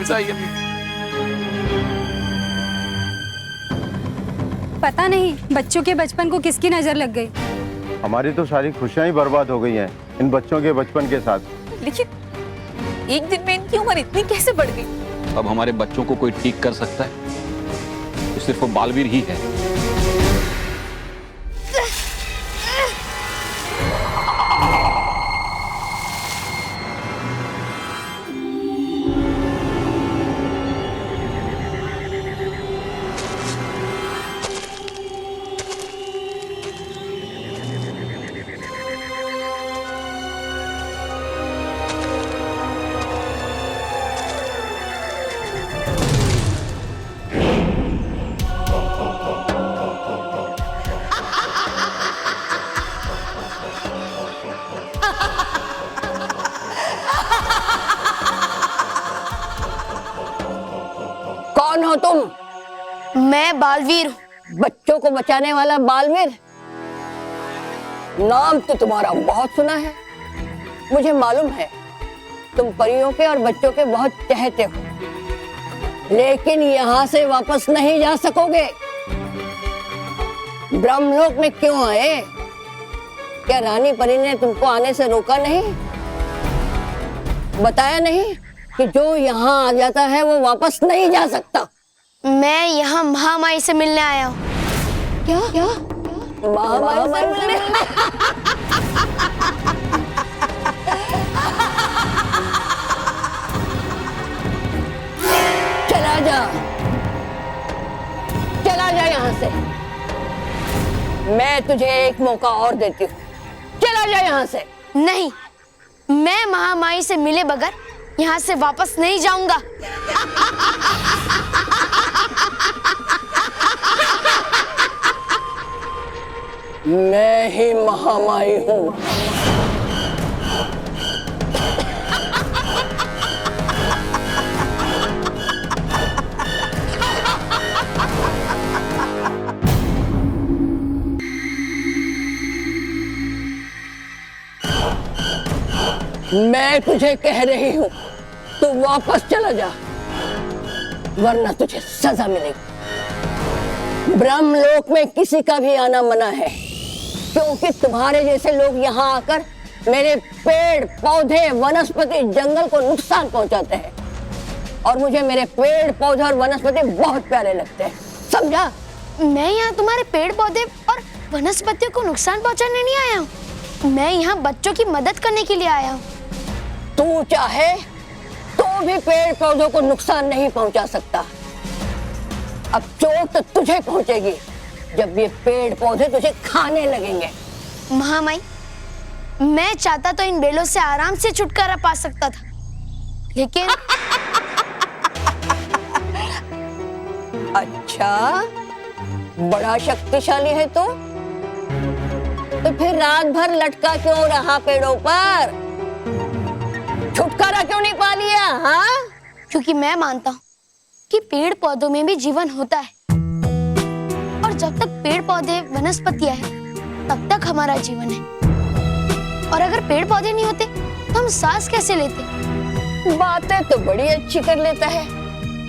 Speaker 3: पता नहीं बच्चों के बचपन को किसकी नजर लग गई।
Speaker 7: हमारी तो सारी खुशियां ही बर्बाद हो गई हैं इन बच्चों के बचपन के साथ।
Speaker 6: लेकिन एक दिन में इनकी उम्र इतनी कैसे बढ़ गई?
Speaker 11: अब हमारे बच्चों को कोई ठीक कर सकता है तो सिर्फ वो बालवीर ही है।
Speaker 10: कौन हो तुम?
Speaker 2: मैं बालवीर हूँ।
Speaker 10: बच्चों को बचाने वाला बालवीर? नाम तो तुम्हारा बहुत सुना है, मुझे मालूम है तुम परियों के और बच्चों के बहुत चहेते हो, लेकिन यहाँ से वापस नहीं जा सकोगे। ब्रह्मलोक में क्यों आए? क्या रानी परी ने तुमको आने से रोका नहीं? बताया नहीं कि जो यहाँ आ जाता है वो वापस नहीं जा सकता?
Speaker 2: मैं यहाँ महामाई से मिलने आया हूँ।
Speaker 10: क्या क्या? महामाई से मिलने? चला जा यहाँ से। मैं तुझे एक मौका और देती हूँ, चला जा यहाँ से।
Speaker 2: नहीं, मैं महामाई से मिले बगैर यहाँ से वापस नहीं जाऊंगा।
Speaker 10: मैं ही महामाई हूँ। मैं तुझे कह रही हूँ, तू वापस चला जा। वरना तुझे सजा मिलेगी। ब्रह्मलोक में किसी का भी आना मना है, क्योंकि तुम्हारे जैसे लोग यहाँ आकर मेरे पेड़ पौधे वनस्पति जंगल को नुकसान पहुंचाते हैं, और मुझे मेरे पेड़ पौधे और वनस्पति बहुत प्यारे लगते हैं, समझा?
Speaker 15: मैं यहाँ तुम्हारे पेड़ पौधे और वनस्पतियों को नुकसान पहुँचाने नहीं आया हूँ, मैं यहाँ बच्चों की मदद करने के लिए आया हूँ।
Speaker 10: तू चाहे तो भी पेड़ पौधों को नुकसान नहीं पहुंचा सकता। अब चोट तो तुझे पहुंचेगी जब ये पेड़ पौधे तुझे खाने लगेंगे।
Speaker 15: महामाई, मैं चाहता तो इन बेलों से आराम से छुटकारा पा सकता था, लेकिन
Speaker 10: अच्छा, बड़ा शक्तिशाली है तो फिर रात भर लटका क्यों रहा पेड़ों पर? छुटकारा क्यों नहीं पा लिया? हाँ,
Speaker 15: क्योंकि मैं मानता हूँ कि पेड़ पौधों में भी जीवन होता है, और जब तक पेड़ पौधे वनस्पतियां हैं तब तक हमारा जीवन है, और अगर पेड़ पौधे नहीं होते तो हम सांस कैसे लेते?
Speaker 10: बातें तो बड़ी अच्छी कर लेता है,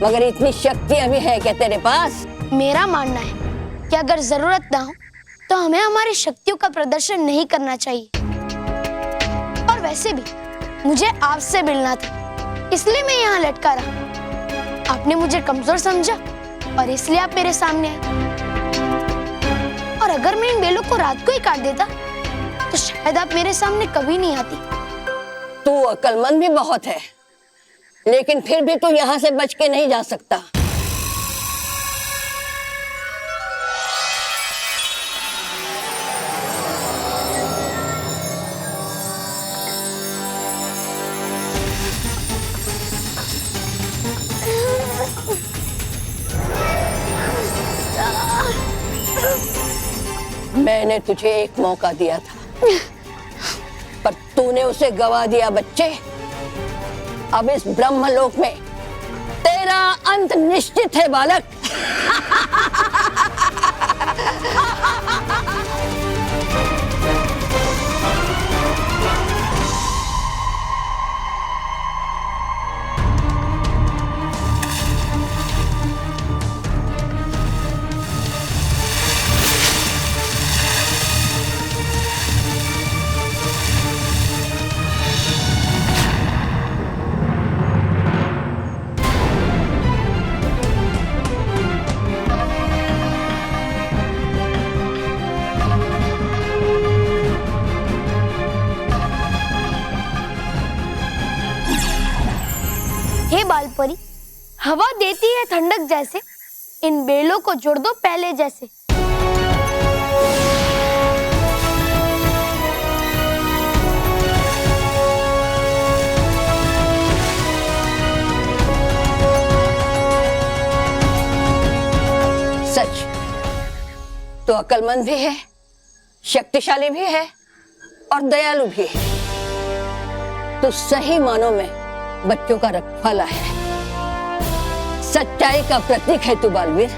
Speaker 10: मगर इतनी शक्ति अभी है क्या तेरे पास?
Speaker 15: मेरा मानना है कि अगर जरूरत ना हो तो हमें हमारी शक्तियों का प्रदर्शन नहीं करना चाहिए, और वैसे भी मुझे आपसे मिलना था, इसलिए मैं यहाँ लटका रहा। आपने मुझे कमजोर समझा और इसलिए आप मेरे सामने आए, और अगर मैं इन बेलों को रात को ही काट देता तो शायद आप मेरे सामने कभी नहीं आती।
Speaker 10: तू अक्लमंद भी बहुत है, लेकिन फिर भी तू यहाँ से बच के नहीं जा सकता। मैंने तुझे एक मौका दिया था, पर तूने उसे गवा दिया बच्चे। अब इस ब्रह्मलोक में तेरा अंत निश्चित है बालक।
Speaker 15: हे बालपरी, हवा देती है ठंडक जैसे, इन बेलों को जोड़ दो पहले जैसे।
Speaker 10: सच, तो अक्लमंद भी है, शक्तिशाली भी है और दयालु भी है। तो सही मानों में बच्चों का रखवाला है, सच्चाई का प्रतीक है तू बालवीर।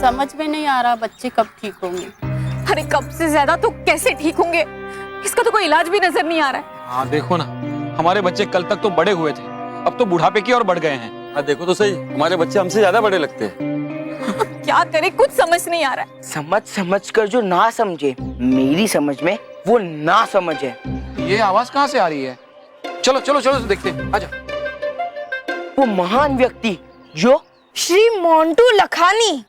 Speaker 6: समझ में नहीं आ रहा बच्चे कब ठीक होंगे। अरे कब से ज्यादा तो कैसे ठीक होंगे, इसका तो कोई इलाज भी नजर नहीं आ रहा है।
Speaker 11: हाँ देखो ना, हमारे बच्चे कल तक तो बड़े हुए थे, अब तो बुढ़ापे की ओर बढ़ गए हैं।
Speaker 16: हाँ देखो तो सही, हमारे बच्चे हमसे ज्यादा बड़े लगते हैं।
Speaker 6: क्या करे, कुछ समझ नहीं आ रहा है।
Speaker 5: समझ कर जो ना समझे, मेरी समझ में वो ना समझ है।
Speaker 11: ये आवाज कहाँ से आ रही है? चलो चलो चलो देखते हैं, आजा।
Speaker 5: वो महान व्यक्ति जो
Speaker 15: श्री मोंटू लखानी,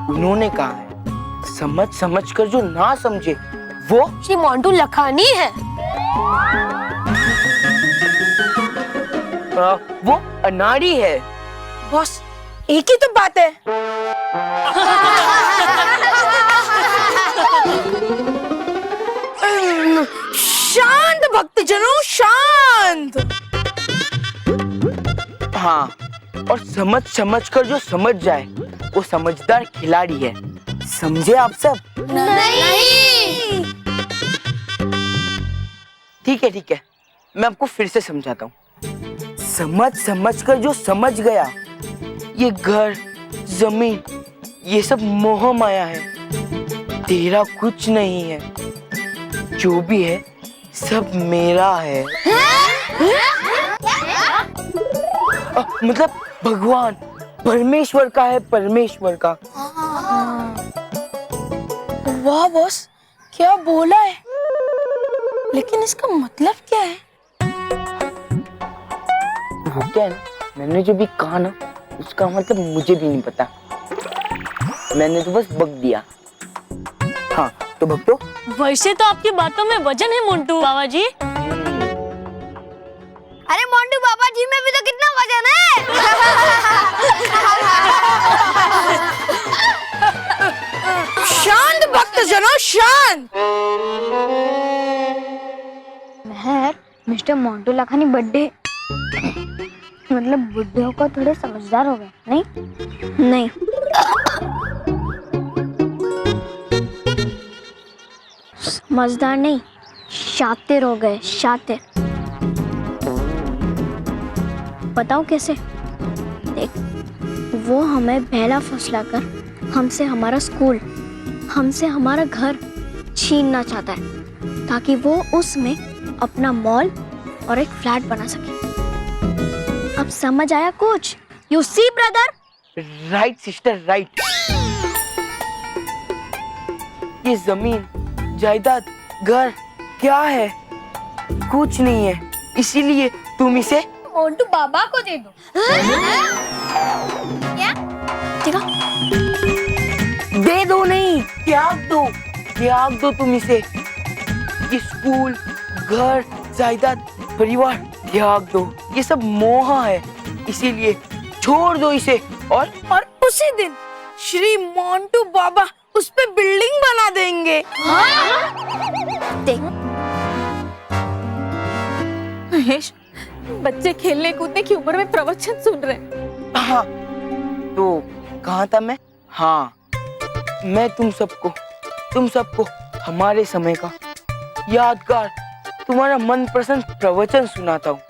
Speaker 5: उन्होंने कहा है समझ कर जो ना समझे वो
Speaker 15: श्री मोंटू लखानी है।
Speaker 5: वो अनाड़ी है।
Speaker 15: बॉस, एक ही तो बात है। शांत भक्तजनों, शांत।
Speaker 5: हाँ, और समझ कर जो समझ जाए वो समझदार खिलाड़ी है। समझे आप सब?
Speaker 15: नहीं।
Speaker 5: ठीक है, मैं आपको फिर से समझाता हूँ। समझ कर जो समझ गया, ये घर जमीन ये सब मोह माया है, तेरा कुछ नहीं है। जो भी है सब मेरा है। मतलब भगवान परमेश्वर का है, परमेश्वर का।
Speaker 9: वाह बॉस, क्या बोला है, लेकिन इसका मतलब क्या है?
Speaker 5: वो क्या है ना, मैंने जो भी कहा ना उसका मतलब मुझे भी नहीं पता, मैंने तो बस बक दिया। हाँ तो बक दो।
Speaker 17: वैसे तो आपकी बातों में वजन है मोंटू बाबा जी।
Speaker 2: अरे मोंटू बाबा जी में भी तो कितना वजन है।
Speaker 9: शांत भक्तजनों, शांत।
Speaker 2: मेहर, मिस्टर मोंटू लखानी बर्थडे मतलब बुढ़े होकर थोड़े समझदार हो गए, नहीं? नहीं। समझदार नहीं, शातिर हो गए, शातिर। बताओ कैसे? देख, वो हमें बहला फुसलाकर हमसे हमारा स्कूल, हमसे हमारा घर छीनना चाहता है, ताकि वो उसमें अपना मॉल और एक फ्लैट बना सके। अब समझ आया कुछ? You see brother?
Speaker 5: Right sister, right. ये जमीन, जायदाद, घर क्या है? कुछ नहीं है, इसीलिए तुम इसे
Speaker 2: मोंटू बाबा को दे दो। क्या? देखो,
Speaker 5: दे दो नहीं, त्याग दो, त्याग दो तुम इसे। ये स्कूल, घर, जायदाद, परिवार त्याग दो, ये सब मोह है, इसीलिए छोड़ दो इसे। और
Speaker 9: उसी दिन श्री मोंटू बाबा उस पे बिल्डिंग बना देंगे।
Speaker 2: देख,
Speaker 6: महेश, बच्चे खेलने कूदने की उम्र में प्रवचन सुन रहे हैं।
Speaker 5: हाँ तो कहाँ था मैं? हाँ, मैं तुम सबको हमारे समय का यादगार, तुम्हारा मनपसंद प्रवचन सुनाता हूँ,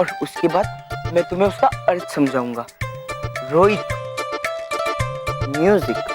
Speaker 5: और उसके बाद मैं तुम्हें उसका अर्थ समझाऊंगा। रोहित, म्यूजिक।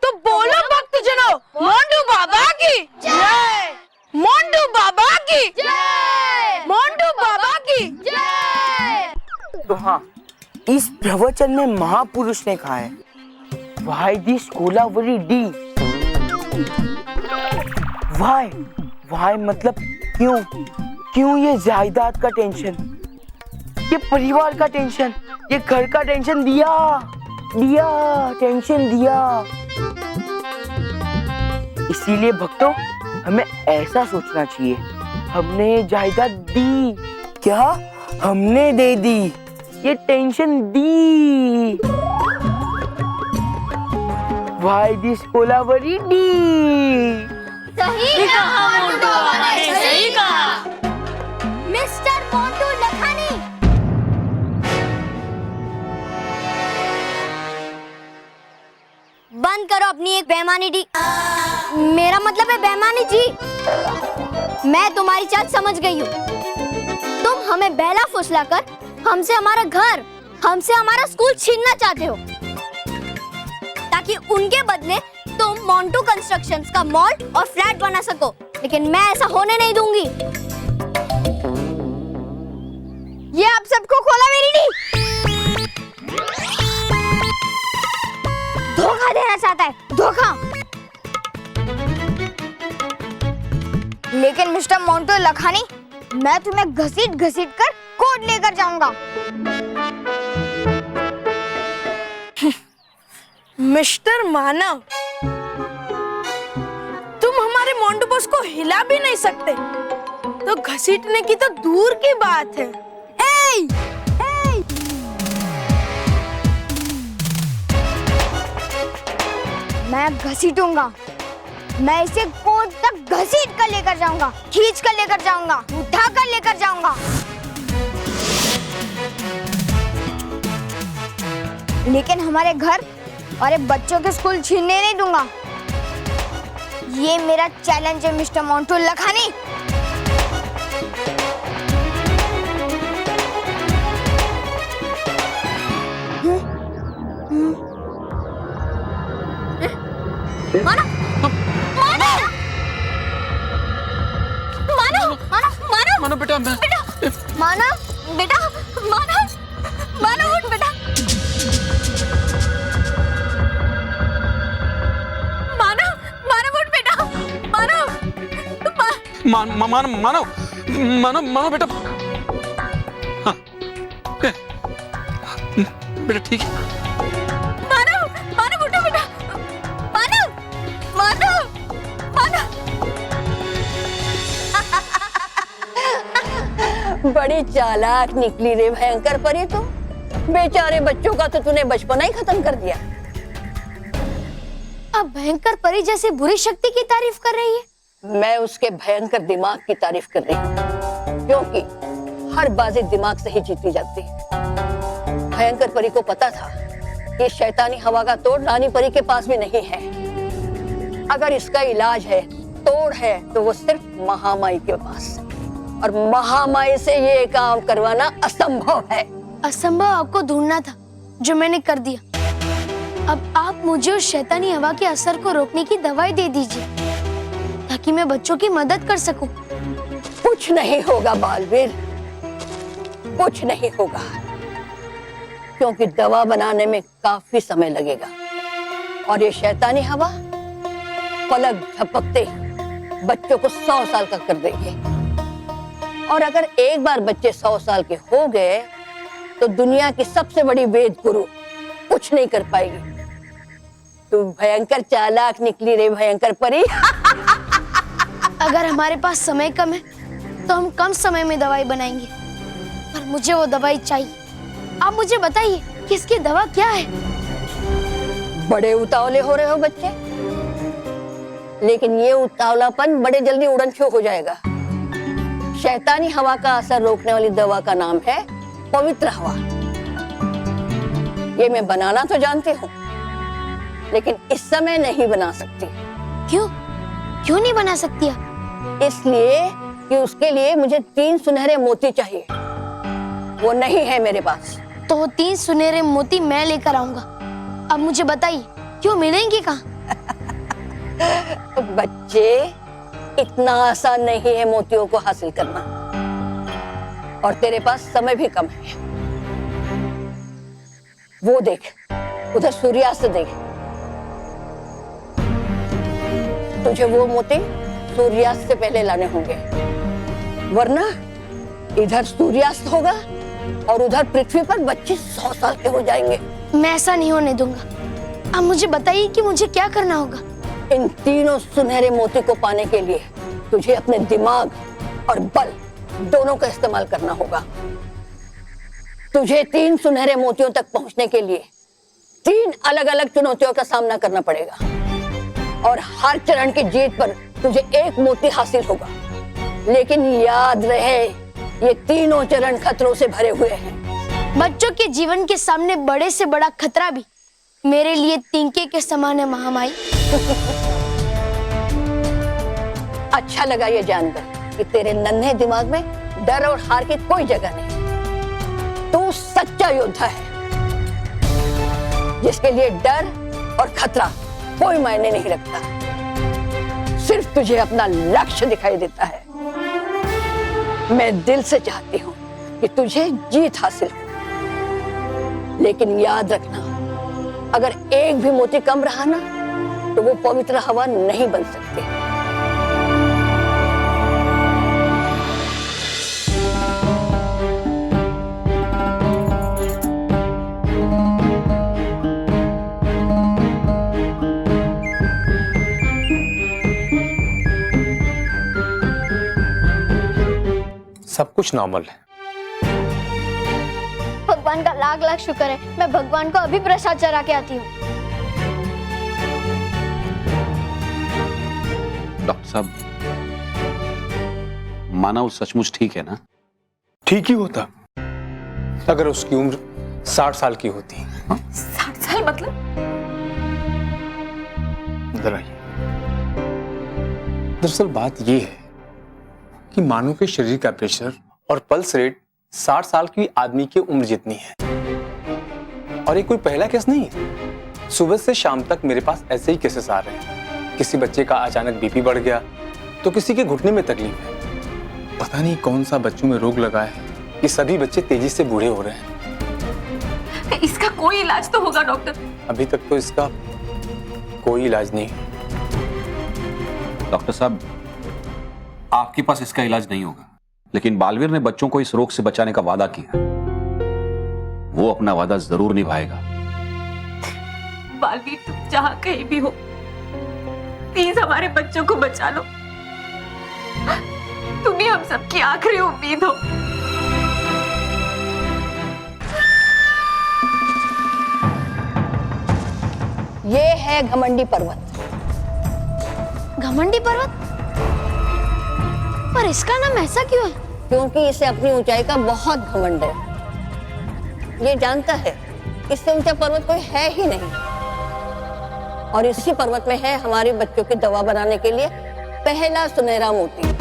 Speaker 9: तो बोलो भक्तजनों, मोंटू बाबा की जय, मोंटू बाबा की जय, मोंटू बाबा की जय।
Speaker 5: तो हाँ, इस प्रवचन में महापुरुष ने कहा है, Why this Kolaveri D? Why मतलब क्यों? क्यों ये जायदाद का टेंशन, ये परिवार का टेंशन, ये घर का टेंशन टेंशन दिया। इसीलिए भक्तों, हमें ऐसा सोचना चाहिए, हमने जायदाद दी क्या? हमने दे दी, ये tension the. Why this Kolaveri D?
Speaker 2: सही कहा मोंटू बाबा ने, सही कहा। मिस्टर मोंटू लखानी, बंद करो अपनी एक बेईमानी डी। मेरा मतलब है बेईमानी जी। मैं तुम्हारी चाल समझ गई हूँ। तुम हमें बहला फुसलाकर हमसे हमारा घर, हमसे हमारा स्कूल छीनना चाहते हो,
Speaker 1: ताकि उनके बदले तुम मोंटू कंस्ट्रक्शंस का मॉल और फ्लैट बना सको। लेकिन मैं ऐसा होने नहीं दूंगी।
Speaker 2: ये आप सबको खोला मेरी डी धोखा देना चाहता है, धोखा। लेकिन मिस्टर मोंटू लखानी, मैं तुम्हें घसीट घसीट कर कोर्ट लेकर जाऊंगा।
Speaker 3: मिस्टर मानव, तुम हमारे मोंटू बॉस को हिला भी नहीं सकते, तो घसीटने की तो दूर की बात है।
Speaker 2: ए! मैं घसीटूंगा, मैं इसे कोर्ट तक घसीट कर लेकर जाऊंगा, खींच कर लेकर जाऊंगा, उठा कर लेकर जाऊंगा। लेकिन हमारे घर और बच्चों के स्कूल छीनने नहीं दूंगा। ये मेरा चैलेंज है मिस्टर मोंटू लखानी।
Speaker 1: मानो, मानो, मानो, मानो, मानो,
Speaker 11: मानो बेटा, मैं
Speaker 1: मानो, बेटा, मानो, मानो, उठ बेटा, मानो, मानो, उठ बेटा, मानो,
Speaker 11: मानो मानो मानो बेटा। हाँ बेटा ठीक है।
Speaker 1: मानो, मानो, उठो बेटा, मानो, मानो, मानो।
Speaker 10: बड़ी चालाक निकली रे भयंकर परी तो। बेचारे बच्चों का तो तूने बचपना ही खत्म कर दिया।
Speaker 1: अब भयंकर परी जैसे बुरी शक्ति की तारीफ कर रही है।
Speaker 10: मैं उसके भयंकर दिमाग की तारीफ कर रही हूँ, क्योंकि हर बाजी दिमाग से ही जीती जाती है। भयंकर परी को पता था कि शैतानी हवा का तोड़ रानी परी के पास भी नहीं है। अगर इसका इलाज है, तोड़ है, तो वो सिर्फ महामाई के पास, और महामाई से ये काम करवाना असंभव है।
Speaker 1: असंभव आपको ढूंढना था, जो मैंने कर दिया। अब आप मुझे उस शैतानी हवा के असर को रोकने की दवाई दे दीजिए, ताकि मैं बच्चों की मदद कर सकूं।
Speaker 10: कुछ नहीं होगा बालवीर, कुछ नहीं होगा, क्योंकि दवा बनाने में काफी समय लगेगा, और ये शैतानी हवा पलक झपकते बच्चों को 100 साल का कर देगी। और अगर एक बार बच्चे 100 साल के हो गए, तो दुनिया की सबसे बड़ी वेद गुरु कुछ नहीं कर पाएगी। तू भयंकर चालाक निकली रे भयंकर परी।
Speaker 1: अगर हमारे पास समय कम है, तो हम कम समय में दवाई बनाएंगे, पर मुझे वो दवाई चाहिए। आप मुझे बताइए कि इसकी दवा क्या है।
Speaker 10: बड़े उतावले हो रहे हो बच्चे, लेकिन ये उतावलापन बड़े जल्दी उड़नछू हो जाएगा। शैतानी हवा का असर रोकने वाली दवा का नाम है पवित्र हवा। ये मैं बनाना तो जानती हूँ, लेकिन इस समय नहीं बना सकती।
Speaker 1: क्यों? क्यों नहीं बना सकती आप?
Speaker 10: इसलिए कि उसके लिए मुझे 3 सुनहरे मोती चाहिए, वो नहीं है मेरे पास।
Speaker 1: तो वो 3 सुनहरे मोती मैं लेकर आऊंगा। अब मुझे बताइए, क्यों मिलेंगे कहाँ?
Speaker 10: बच्चे, इतना आसान नहीं है मोतियों को हासिल करना, और तेरे पास समय भी कम है। वो देख, उधर सूर्यास्त देख। तुझे वो मोती सूर्यास्त से पहले लाने होंगे, वरना इधर सूर्यास्त होगा और उधर पृथ्वी पर बच्चे 100 साल के हो जाएंगे।
Speaker 1: मैं ऐसा नहीं होने दूंगा। अब मुझे बताइए कि मुझे क्या करना होगा।
Speaker 10: इन 3 सुनहरे मोती को पाने के लिए तुझे अपने दिमाग और बल दोनों का इस्तेमाल करना होगा। तुझे 3 सुनहरे मोतियों तक पहुंचने के लिए 3 अलग अलग चुनौतियों का सामना करना पड़ेगा, और हर चरण की जीत पर तुझे 1 मोती हासिल होगा। लेकिन याद रहे, ये तीनों चरण खतरों से भरे हुए हैं।
Speaker 1: बच्चों के जीवन के सामने बड़े से बड़ा खतरा भी मेरे लिए तिनके के समान है महामाई।
Speaker 10: अच्छा लगा ये जानकर कि तेरे नन्हे दिमाग में डर और हार की कोई जगह नहीं। तू सच्चा योद्धा है, जिसके लिए डर और खतरा कोई मायने नहीं रखता। सिर्फ तुझे अपना लक्ष्य दिखाई देता है। मैं दिल से चाहती हूँ कि तुझे जीत हासिल हो, लेकिन याद रखना, अगर एक भी मोती कम रहा ना तो वो पवित्र हवा नहीं बन सकती।
Speaker 18: सब कुछ नॉर्मल है।
Speaker 2: भगवान का लाख लाख शुक्र है। मैं भगवान को अभी प्रसाद चढ़ा के आती हूँ।
Speaker 11: डॉक्टर साहब, मानव सचमुच ठीक है ना?
Speaker 18: ठीक ही होता अगर उसकी उम्र 60 साल की होती।
Speaker 9: 60 साल मतलब?
Speaker 18: इधर आइए। दरअसल बात यह है कि मानव के शरीर का प्रेशर और पल्स रेट 60 साल की आदमी की उम्र जितनी है। और ये कोई पहला केस नहीं है। सुबह से शाम तक मेरे पास ऐसे ही केसेस आ रहे हैं। किसी बच्चे का अचानक बीपी बढ़ गया तो किसी के घुटने में तकलीफ है। पता नहीं कौन सा बच्चों में रोग लगा है कि सभी बच्चे तेजी से बूढ़े हो रहे हैं।
Speaker 9: इसका कोई इलाज तो होगा डॉक्टर?
Speaker 18: अभी तक तो इसका कोई इलाज नहीं।
Speaker 11: डॉक्टर साहब, आपके पास इसका इलाज नहीं होगा, लेकिन बालवीर ने बच्चों को इस रोग से बचाने का वादा किया। वो अपना वादा जरूर निभाएगा।
Speaker 9: बालवीर, तुम जहां कहीं भी हो, प्लीज हमारे बच्चों को बचा लो। तुम ही हम सबकी आखिरी उम्मीद हो।
Speaker 10: ये है घमंडी पर्वत।
Speaker 1: घमंडी पर्वत? पर इसका नाम ऐसा क्यों है?
Speaker 10: क्योंकि इसे अपनी ऊंचाई का बहुत घमंड है। ये जानता है इससे ऊंचा पर्वत कोई है ही नहीं। और इसी पर्वत में है हमारे बच्चों की दवा बनाने के लिए पहला सुनहरा मोती।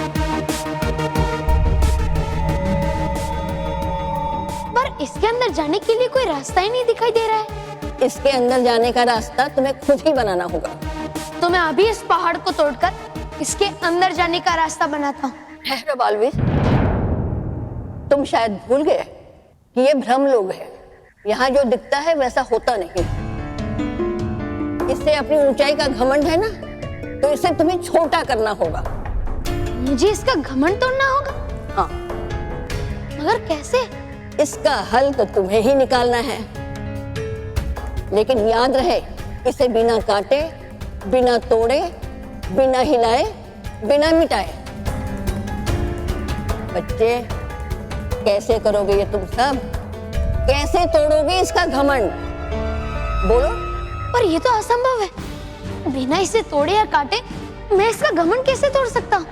Speaker 1: पर इसके अंदर जाने के लिए कोई रास्ता ही नहीं दिखाई दे रहा है।
Speaker 10: इसके अंदर जाने का रास्ता तुम्हें खुद ही बनाना होगा।
Speaker 1: तो मैं अभी इस पहाड़ को तोड़कर इसके अंदर जाने का रास्ता बनाता हूँ।
Speaker 10: ठहरो बालवीर, तुम शायद भूल गए कि ये भ्रम लोग है। यहाँ जो दिखता है वैसा होता नहीं। इससे अपनी ऊंचाई का घमंड है ना, तो इसे तुम्हें छोटा करना होगा।
Speaker 1: मुझे इसका घमंड तोड़ना होगा?
Speaker 10: हाँ।
Speaker 1: मगर कैसे?
Speaker 10: इसका हल तो तुम्हें ही निकालना है। लेकिन याद रहे, इसे बिना काटे, बिना तोड़े, बिना हिलाए, बिना मिटाए। बच्चे, कैसे करोगे ये तुम सब? कैसे तोड़ोगे इसका घमंड? बोलो।
Speaker 1: पर ये तो असंभव है। बिना इसे तोड़े या काटे मैं इसका घमंड कैसे तोड़ सकता हूँ?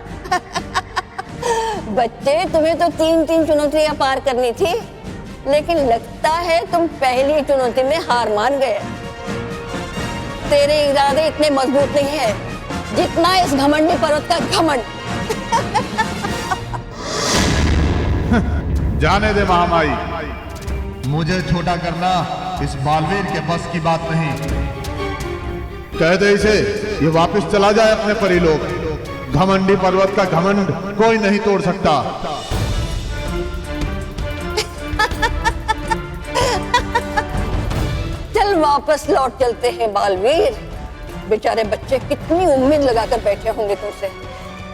Speaker 10: बच्चे, तुम्हें तो 3 चुनौतियां पार करनी थी, लेकिन लगता है तुम पहली चुनौती में हार मान गए। तेरे इरादे इतने मजबूत नहीं है जितना इस घमंडी पर्वत का घमंड।
Speaker 19: जाने दे महामाई, मुझे छोटा करना इस बालवीर के बस की बात नहीं। कह दे इसे ये वापस चला जाए अपने परिलोक। घमंडी पर्वत का घमंड कोई नहीं तोड़ सकता।
Speaker 10: चल वापस लौट चलते हैं बालवीर। बेचारे बच्चे कितनी उम्मीद लगाकर बैठे होंगे तुमसे,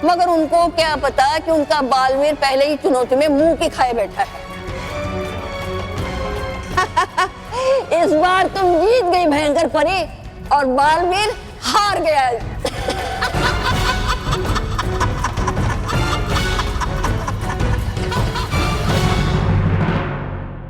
Speaker 10: मगर उनको क्या पता कि उनका बालवीर पहले ही चुनौती में मुंह की खाए बैठा है। इस बार तुम जीत गई भयंकर परी, और बालवीर हार गया।